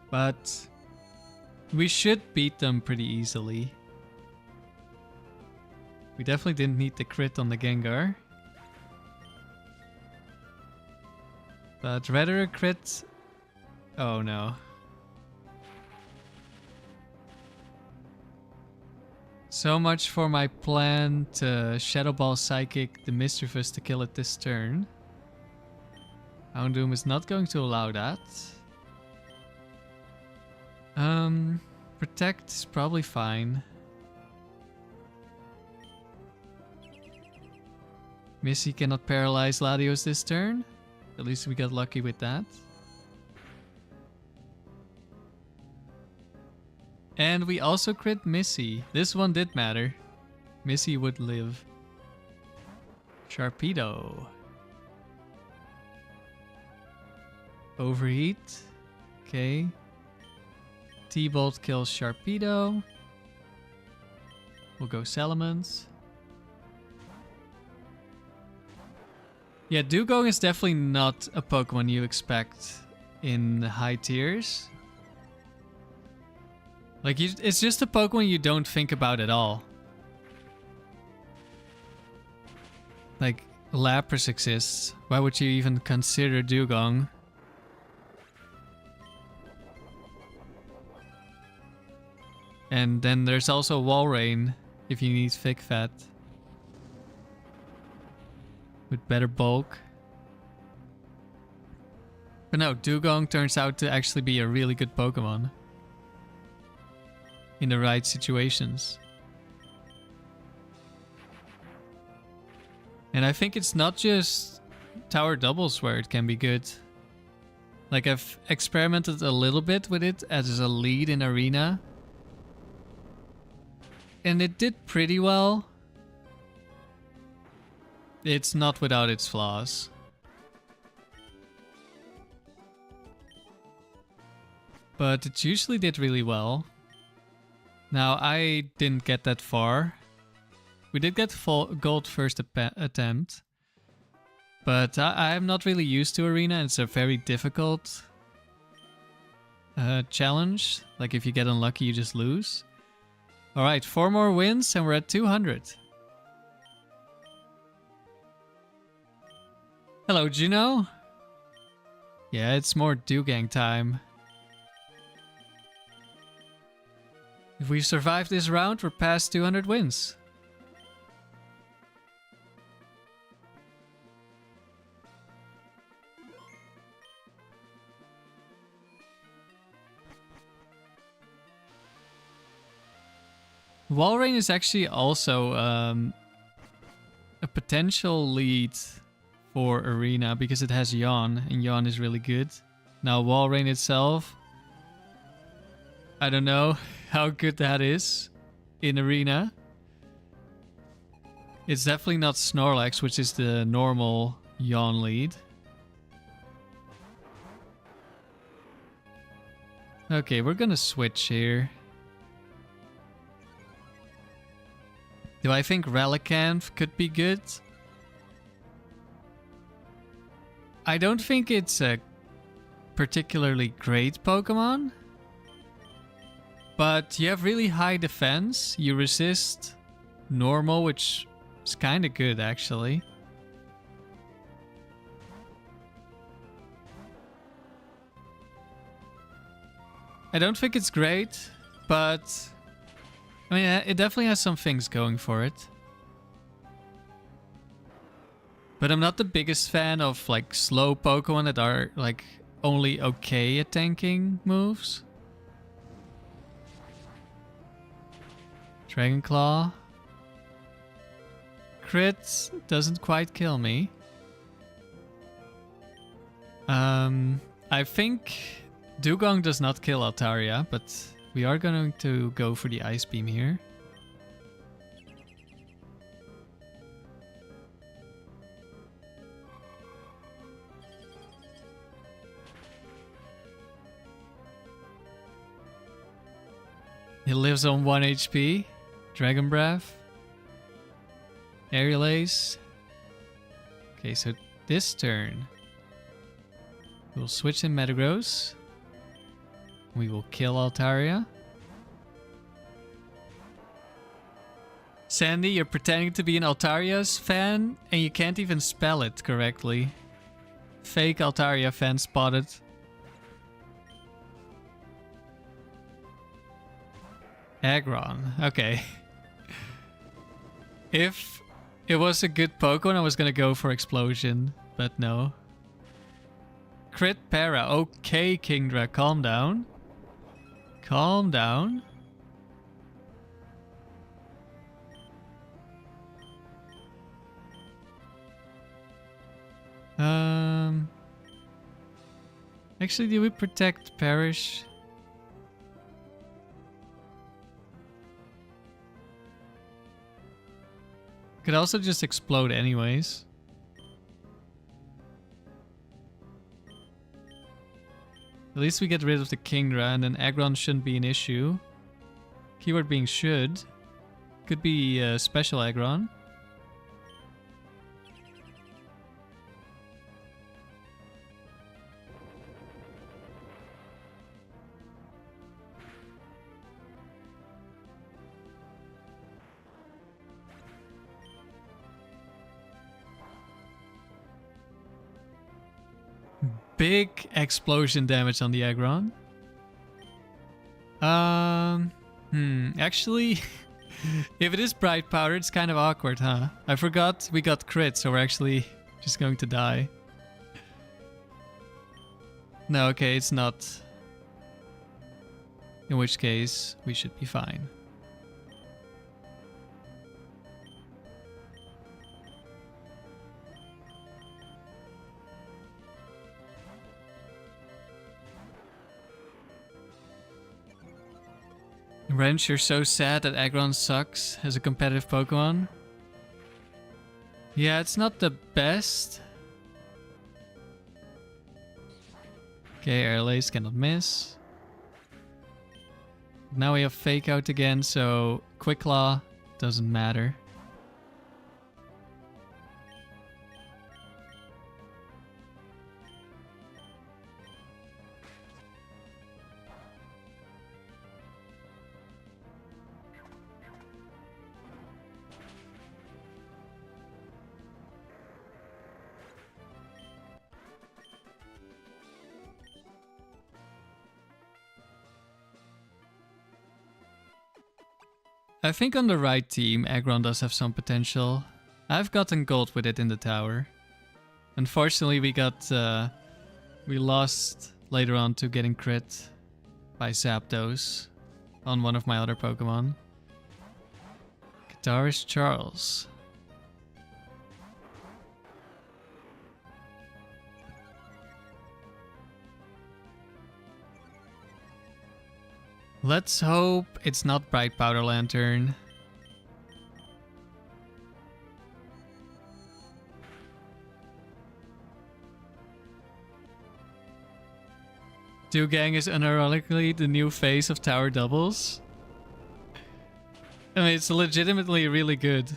But we should beat them pretty easily. We definitely didn't need the crit on the Gengar. But rather a crit... Oh no. So much for my plan to Shadow Ball Psychic the Mischievous to kill it this turn. Houndoom is not going to allow that. Protect is probably fine. Missy cannot paralyze Latios this turn. At least we got lucky with that. And we also crit Missy. This one did matter. Missy would live. Sharpedo. Overheat. Okay. T-Bolt kills Sharpedo. We'll go Salamence. Yeah, Dewgong is definitely not a Pokemon you expect in high tiers. Like, it's just a Pokemon you don't think about at all. Like, Lapras exists. Why would you even consider Dewgong? And then there's also Walrein if you need Thick Fat. With better bulk. But no, Dewgong turns out to actually be a really good Pokemon. In the right situations. And I think it's not just tower doubles where it can be good. Like, I've experimented a little bit with it as a lead in arena. And it did pretty well. It's not without its flaws. But it usually did really well. Now, I didn't get that far. We did get full gold first attempt. But I'm not really used to arena. It's a very difficult challenge. Like, if you get unlucky, you just lose. Alright, 4 more wins and we're at 200. Hello, Juno. Yeah, it's more Dewgang time. If we survive this round, we're past 200 wins. Walrein is actually also a potential lead for arena because it has Yawn, and Yawn is really good. Now Walrein itself, I don't know how good that is in arena. It's definitely not Snorlax, which is the normal Yawn lead. Okay, we're gonna switch here. Do I think Relicanth could be good? I don't think it's a particularly great Pokemon. But you have really high defense. You resist normal, which is kind of good actually. I don't think it's great, but I mean, it definitely has some things going for it. But I'm not the biggest fan of like slow Pokemon that are like only okay at tanking moves. Dragon Claw. Crit doesn't quite kill me. I think Dewgong does not kill Altaria, but we are going to go for the Ice Beam here. He lives on 1 HP. Dragon Breath. Aerial Ace. Okay, so this turn we'll switch in Metagross. We will kill Altaria. Sandy, you're pretending to be an Altaria's fan and you can't even spell it correctly. Fake Altaria fan spotted. Aggron, okay. If it was a good Pokemon, I was gonna go for Explosion, but no. Crit Para, okay Kingdra, calm down. Calm down. Actually, do we protect Perish? Could also just explode anyways. At least we get rid of the Kingdra and then Aggron shouldn't be an issue. Keyword being should. Could be special Aggron. Big explosion damage on the Aggron. Actually, if it is Bright Powder, it's kind of awkward, huh? I forgot we got crit, so we're actually just going to die. No, okay, it's not. In which case, we should be fine. Wrench, you're so sad that Aggron sucks as a competitive Pokemon. Yeah, it's not the best. Okay, Air Lace cannot miss. Now we have Fake Out again, so Quick Claw doesn't matter. I think on the right team, Aggron does have some potential. I've gotten gold with it in the tower. Unfortunately, we lost later on to getting crit by Zapdos on one of my other Pokemon. Guitarist Charles. Let's hope it's not Bright Powder Lantern. Dewgang is unironically the new face of Tower Doubles. I mean, it's legitimately really good.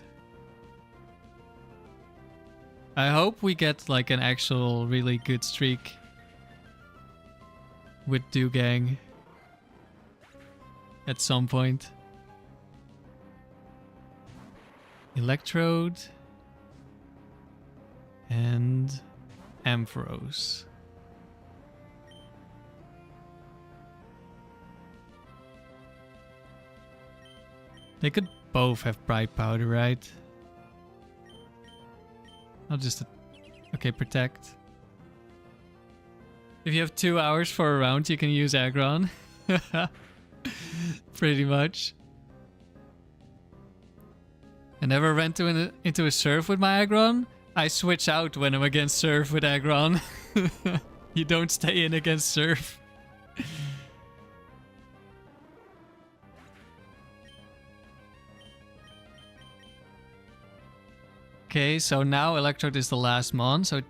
I hope we get like an actual really good streak with Dewgang at some point. Electrode and Ampharos. They could both have Bright Powder, right? I'll just... Okay, Protect. If you have 2 hours for a round, you can use Aggron. Pretty much. I never went into a Surf with my Aggron. I switch out when I'm against Surf with Aggron. You don't stay in against Surf. Okay, so now Electrode is the last mon, so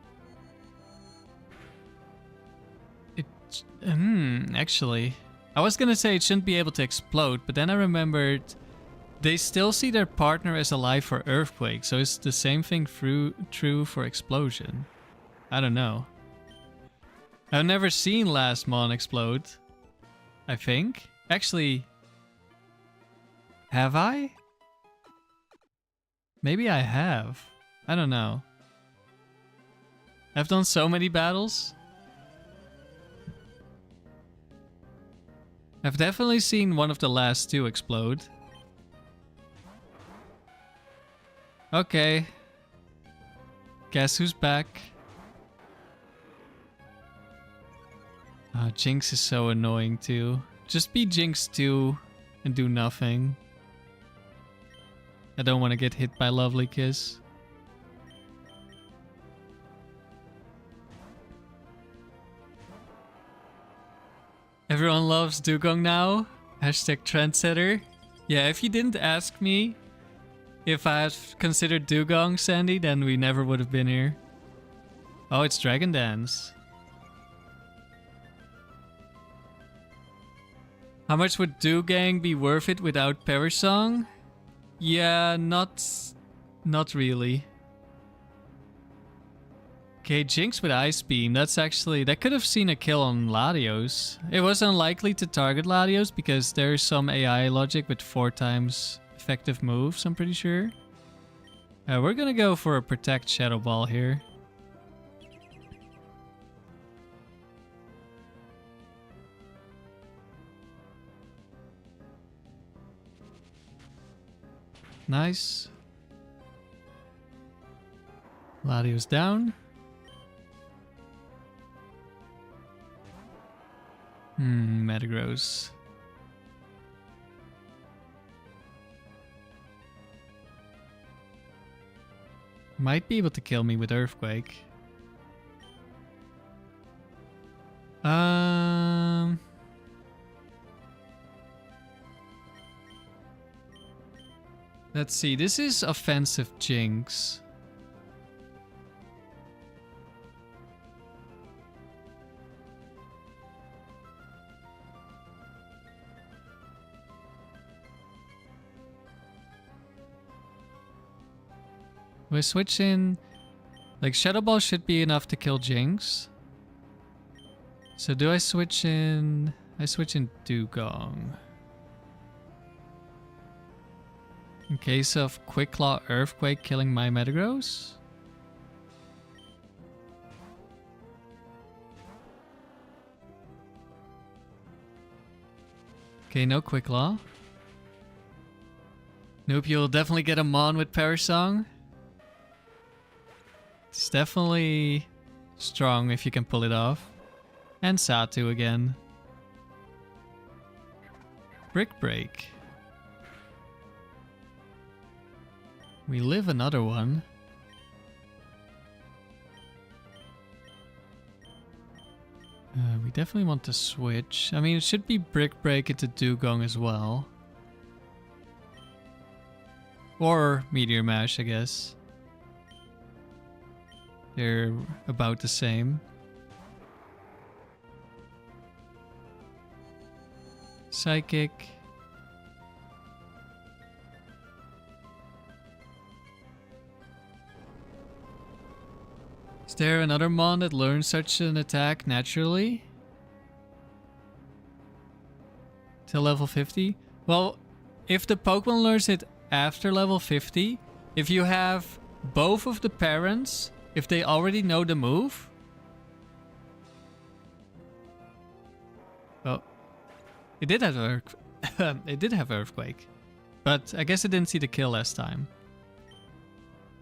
actually, I was gonna say it shouldn't be able to explode, but then I remembered they still see their partner as alive for Earthquake, so is the same thing true for Explosion? I don't know. I've never seen last mon explode, I think. Actually, have I? Maybe I have. I don't know. I've done so many battles. I've definitely seen one of the last two explode. Okay. Guess who's back? Jinx is so annoying too. Just be Jinx 2 and do nothing. I don't want to get hit by Lovely Kiss. Everyone loves Dewgong now. Hashtag trendsetter. Yeah, if you didn't ask me if I had considered Dewgong, Sandy, then we never would have been here. Oh, it's Dragon Dance. How much would Dewgang be worth it without Perish Song? Yeah, not really. Okay, Jinx with Ice Beam. That could have seen a kill on Latios. It was unlikely to target Latios because there's some AI logic with 4 times effective moves, I'm pretty sure. We're gonna go for a Protect Shadow Ball here. Nice. Latios down. Metagross. Might be able to kill me with Earthquake. Let's see. This is offensive Jinx. We switch in, like Shadow Ball should be enough to kill Jinx. So do I switch in? I switch in Dewgong. In case of Quick Claw Earthquake killing my Metagross. Okay, no Quick Claw. Nope, you'll definitely get a Mon with Perish Song. It's definitely strong if you can pull it off. And Satu again. Brick Break. We live another one. We definitely want to switch. I mean, it should be Brick Break into Dewgong as well. Or Meteor Mash, I guess. They're about the same. Psychic. Is there another mon that learns such an attack naturally? Till level 50? Well, if the Pokemon learns it after level 50, if you have both of the parents, if they already know the move... Oh. It did have it did have Earthquake. But I guess it didn't see the kill last time.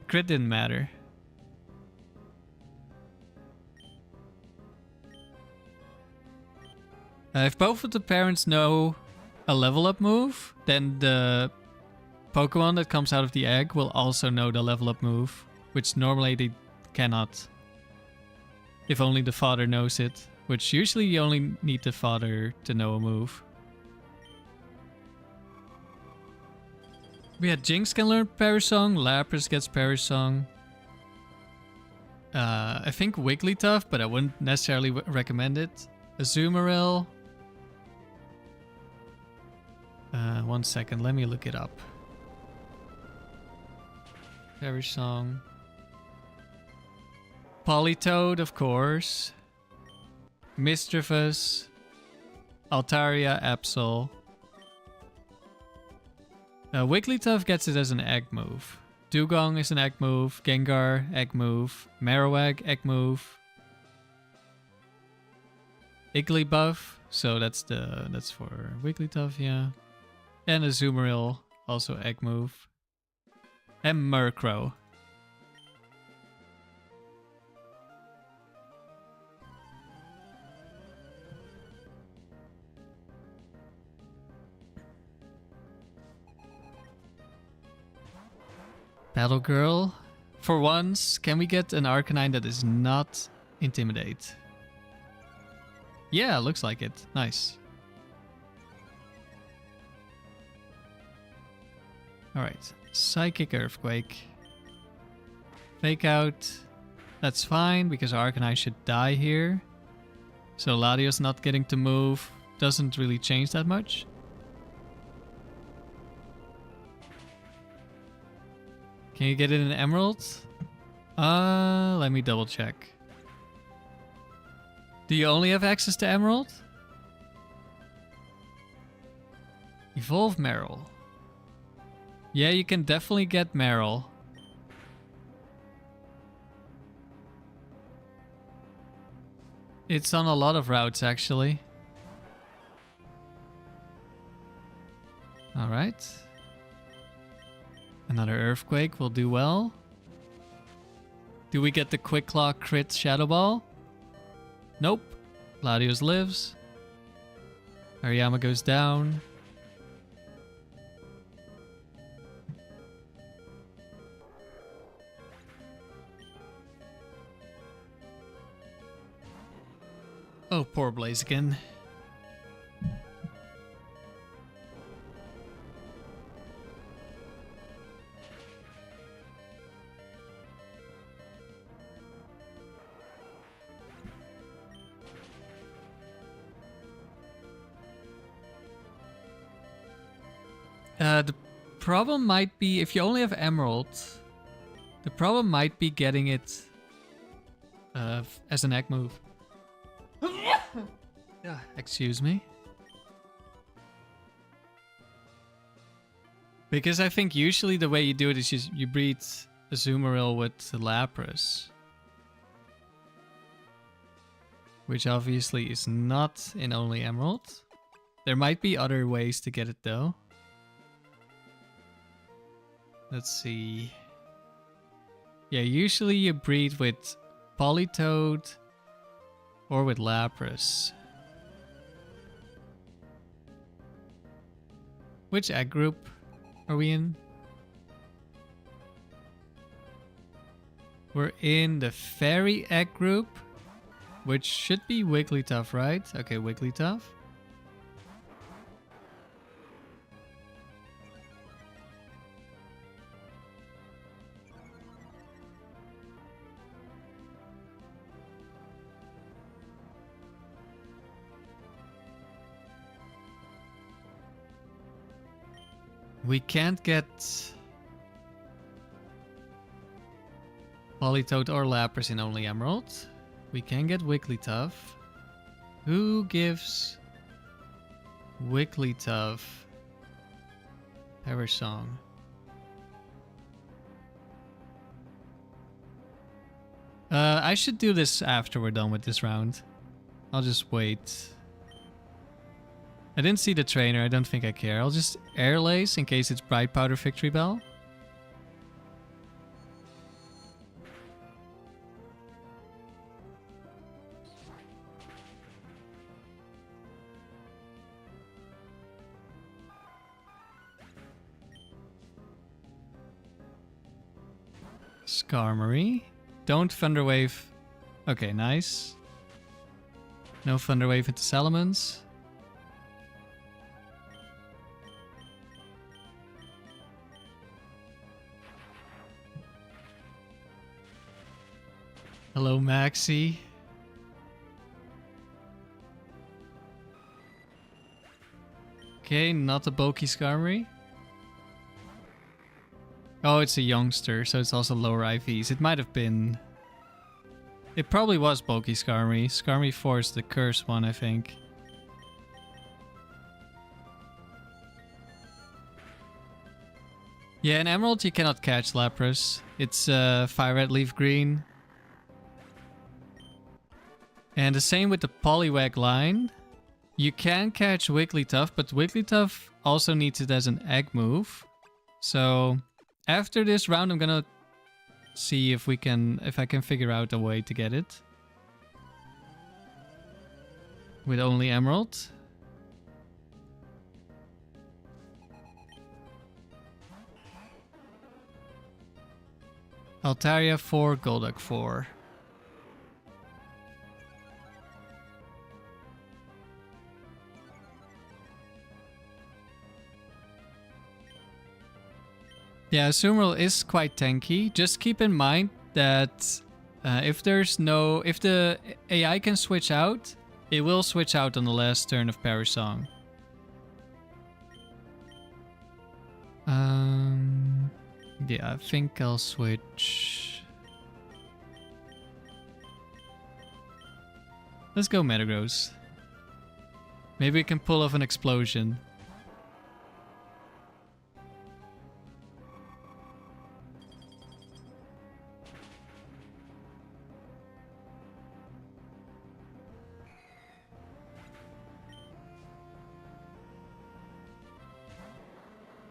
Crit didn't matter. If both of the parents know a level up move, then the Pokemon that comes out of the egg will also know the level up move, which normally they cannot. If only the father knows it, which usually you only need the father to know a move. We had Jinx can learn Parry Song, Lapras gets Parry Song. I think Wigglytuff, but I wouldn't necessarily recommend it. Azumarill. 1 second, let me look it up. Parry Song. Politoed, of course. Mischievous. Altaria, Absol. Wigglytuff gets it as an egg move. Dewgong is an egg move. Gengar, egg move. Marowak, egg move. Igglybuff, so that's for Wigglytuff, yeah. And Azumarill, also egg move. And Murkrow. Battle Girl. For once, can we get an Arcanine that is not Intimidate? Yeah, looks like it. Nice. Alright. Psychic Earthquake. Fake out. That's fine, because Arcanine should die here. So Latios not getting to move doesn't really change that much. Can you get it in Emerald? Let me double check. Do you only have access to Emerald? Evolve Meryl. Yeah, you can definitely get Meryl. It's on a lot of routes, actually. Alright. Another Earthquake will do well. Do we get the Quick Claw crit Shadow Ball? Nope. Latios lives. Hariyama goes down. Oh, poor Blaziken. The problem might be, if you only have Emerald, the problem might be getting it as an egg move. Yeah, excuse me. Because I think usually the way you do it is you breed Azumarill with Lapras. Which obviously is not in only Emerald. There might be other ways to get it though. Let's see. Yeah, usually you breed with Politoed or with Lapras. Which egg group are we in? We're in the Fairy egg group, which should be Wigglytuff, right? Okay, Wigglytuff. We can't get Politoed or Lapras in only Emerald. We can get Wigglytuff. Who gives Wigglytuff Ever Song? I should do this after we're done with this round. I'll just wait. I didn't see the trainer, I don't think I care. I'll just Air Lace in case it's Bright Powder Victory Bell. Skarmory. Don't Thunderwave. Okay, nice. No Thunderwave into Salamence. Hello, Maxi. Okay, not a bulky Skarmory. Oh, it's a youngster, so it's also lower IVs. It might have been... It probably was bulky Skarmory. Skarmory 4 is the cursed one, I think. Yeah, in Emerald you cannot catch Lapras. It's Fire Red, Leaf Green. And the same with the Poliwag line. You can catch Wigglytuff, but Wigglytuff also needs it as an egg move. So after this round, I'm gonna see if I can figure out a way to get it with only Emerald. Altaria 4, Golduck 4. Yeah, Azumarill is quite tanky. Just keep in mind that if the AI can switch out, it will switch out on the last turn of Perish Song. Yeah, I think I'll switch. Let's go Metagross. Maybe we can pull off an explosion.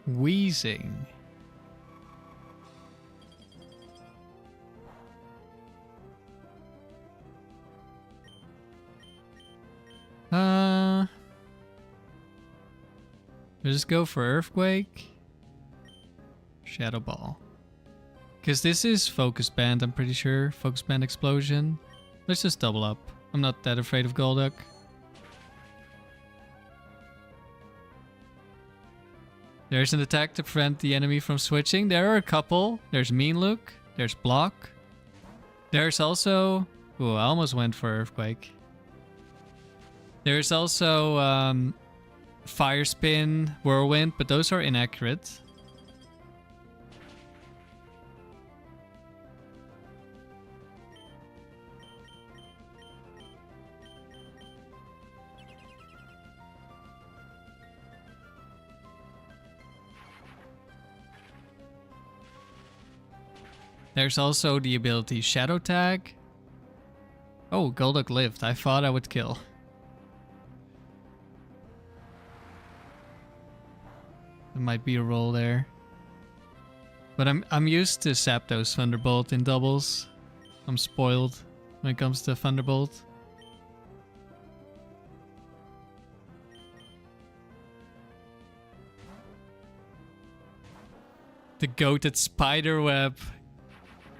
Wheezing. Let's go for Earthquake. Shadow Ball. Because this is Focus Band, I'm pretty sure. Focus Band Explosion. Let's just double up. I'm not that afraid of Golduck. There's an attack to prevent the enemy from switching. There are a couple. There's Mean Look. There's Block. There's also... Ooh, I almost went for Earthquake. There's also Fire Spin, Whirlwind, but those are inaccurate. There's also the ability Shadow Tag. Oh, Golduck lived. I thought I would kill. There might be a roll there. But I'm used to Zapdos Thunderbolt in doubles. I'm spoiled when it comes to Thunderbolt. The goated Spiderweb.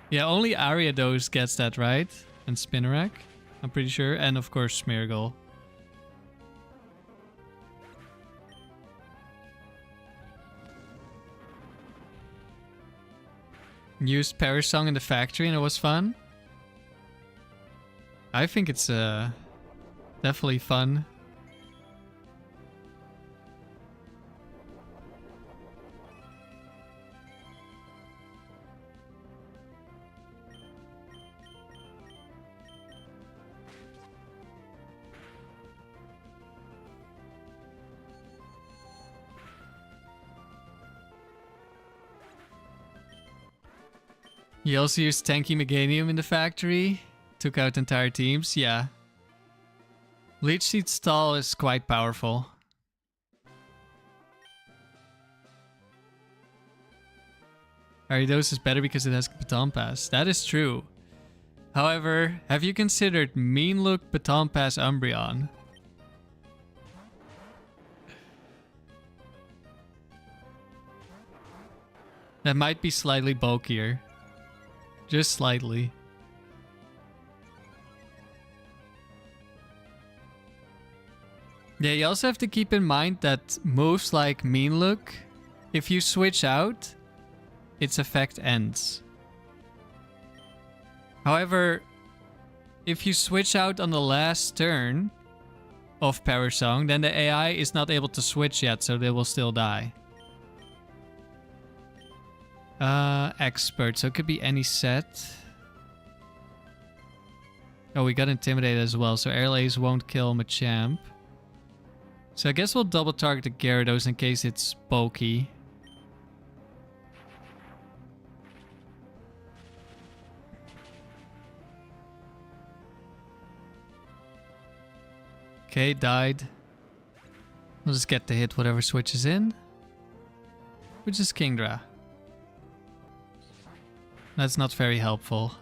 Yeah, only Ariados gets that right. And Spinarak, I'm pretty sure. And of course Smeargle. Used Perish Song in the factory and it was fun. I think it's definitely fun. You also used Tanky Meganium in the factory. Took out entire teams. Yeah. Leech Seed Stall is quite powerful. Ariados is better because it has Baton Pass. That is true. However, have you considered Mean Look Baton Pass Umbreon? That might be slightly bulkier. Just slightly. Yeah, you also have to keep in mind that moves like Mean Look, if you switch out, its effect ends. However, if you switch out on the last turn of Power Song, then the AI is not able to switch yet, so they will still die. Expert, so it could be any set. Oh, we got Intimidate as well, so Airlays won't kill Machamp. So I guess we'll double target the Gyarados in case it's bulky. Okay, died. We'll just get the hit whatever switches in. Which is Kingdra. That's not very helpful.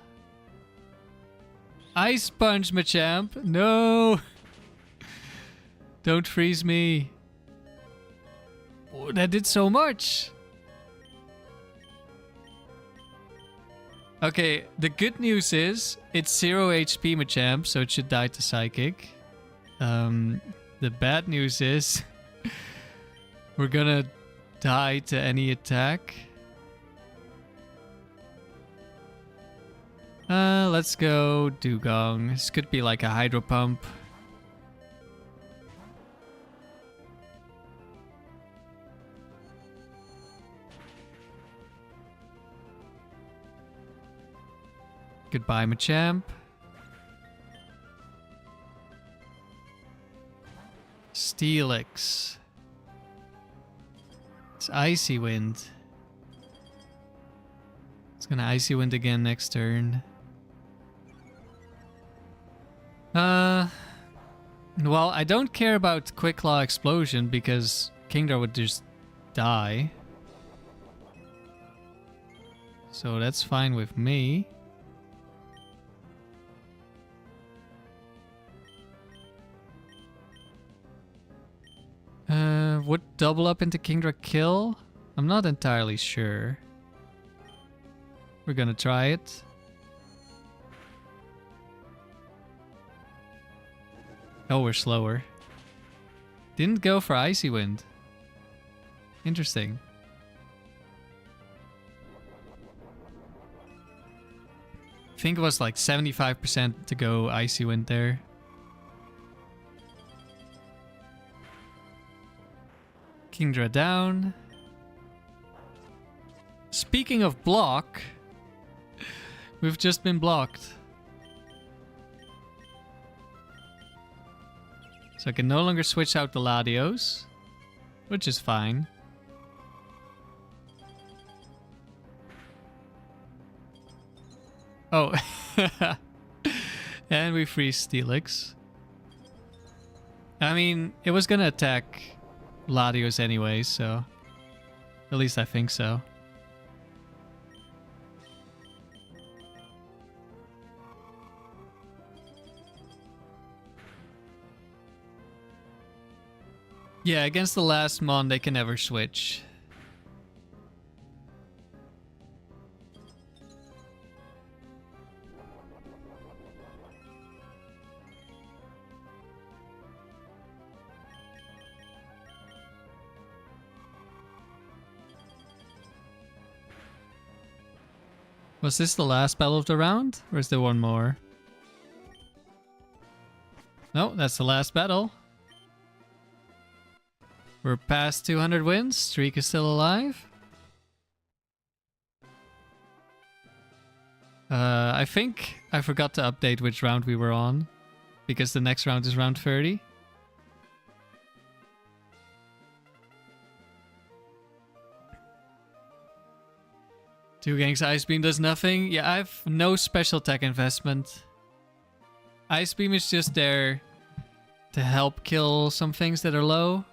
Ice Punch, Machamp! No! Don't freeze me. Oh, that did so much. Okay, the good news is it's 0 HP Machamp, so it should die to Psychic. The bad news is we're gonna die to any attack. Let's go Dewgong. This could be like a Hydro Pump. Goodbye, Machamp. Steelix. It's Icy Wind. It's gonna Icy Wind again next turn. Well, I don't care about Quick Claw Explosion because Kingdra would just die. So that's fine with me. Would double up into Kingdra kill? I'm not entirely sure. We're gonna try it. Oh, we're slower. Didn't go for Icy Wind. Interesting. I think it was like 75% to go Icy Wind there. Kingdra down. Speaking of block, we've just been blocked. So I can no longer switch out the Latios, which is fine. Oh. And we freeze Steelix. I mean, it was gonna attack Latios anyway, so at least I think so. Yeah, against the last Mon, they can never switch. Was this the last battle of the round? Or is there one more? No, that's the last battle. We're past 200 wins. Streak is still alive. I think I forgot to update which round we were on. Because the next round is round 30. Dewgang's Ice Beam does nothing. Yeah, I have no special tech investment. Ice Beam is just there to help kill some things that are low.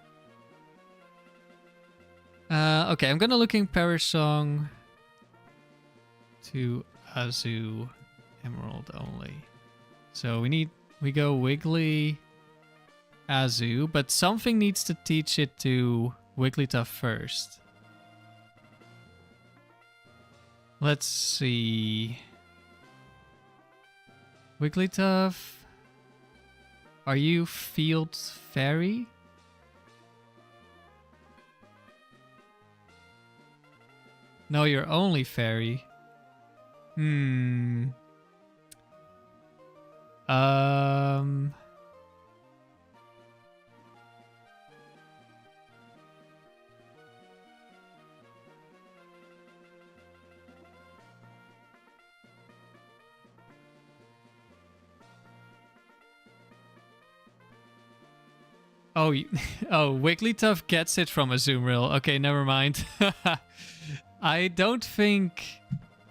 Okay, I'm gonna looking Power Song to Azu Emerald only. So we go Wiggly, Azu, but something needs to teach it to Wigglytuff first. Let's see. Wigglytuff. Are you Field Fairy? No, you're only Fairy. Hmm. Oh, oh, Wigglytuff gets it from Azumarill. Okay, never mind. I don't think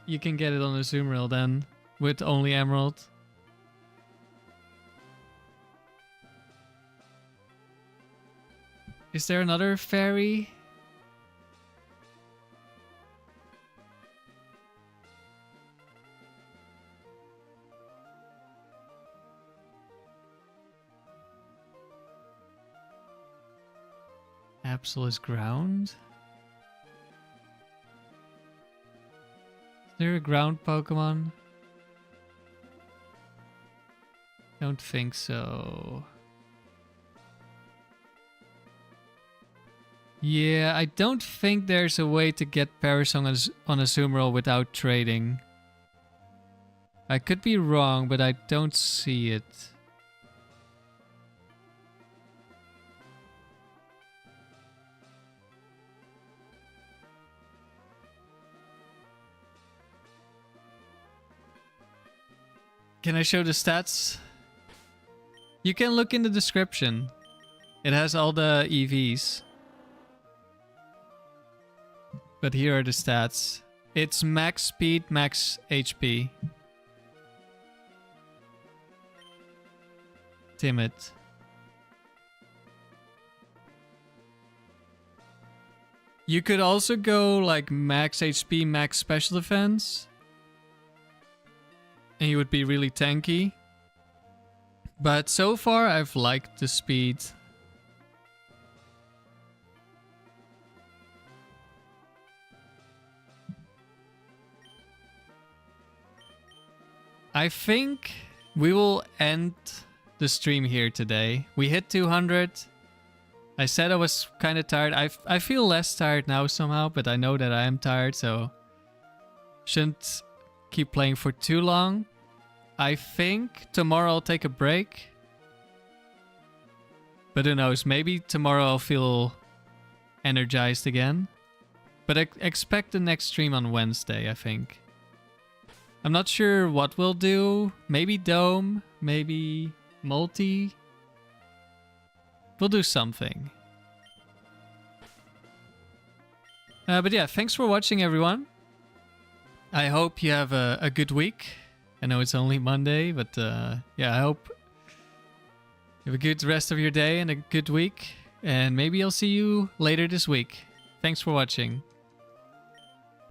you can get it on Azumarill then, with only Emerald. Is there another fairy? Absolute ground? Is there a ground Pokemon? Don't think so. Yeah, I don't think there's a way to get Paris on Azumarill without trading. I could be wrong, but I don't see it. Can I show the stats? You can look in the description. It has all the EVs. But here are the stats. It's max speed, max HP. Timid. You could also go like max HP, max special defense. And you would be really tanky. But so far I've liked the speed. I think we will end the stream here today. We hit 200. I said I was kind of tired. I feel less tired now somehow, but I know that I am tired, so shouldn't keep playing for too long. I think tomorrow I'll take a break. But who knows, maybe tomorrow I'll feel energized again. But expect the next stream on Wednesday, I think. I'm not sure what we'll do. Maybe Dome, maybe Multi. We'll do something. But yeah, thanks for watching, everyone. I hope you have a good week. I know it's only Monday, but yeah, I hope you have a good rest of your day and a good week. And maybe I'll see you later this week. Thanks for watching.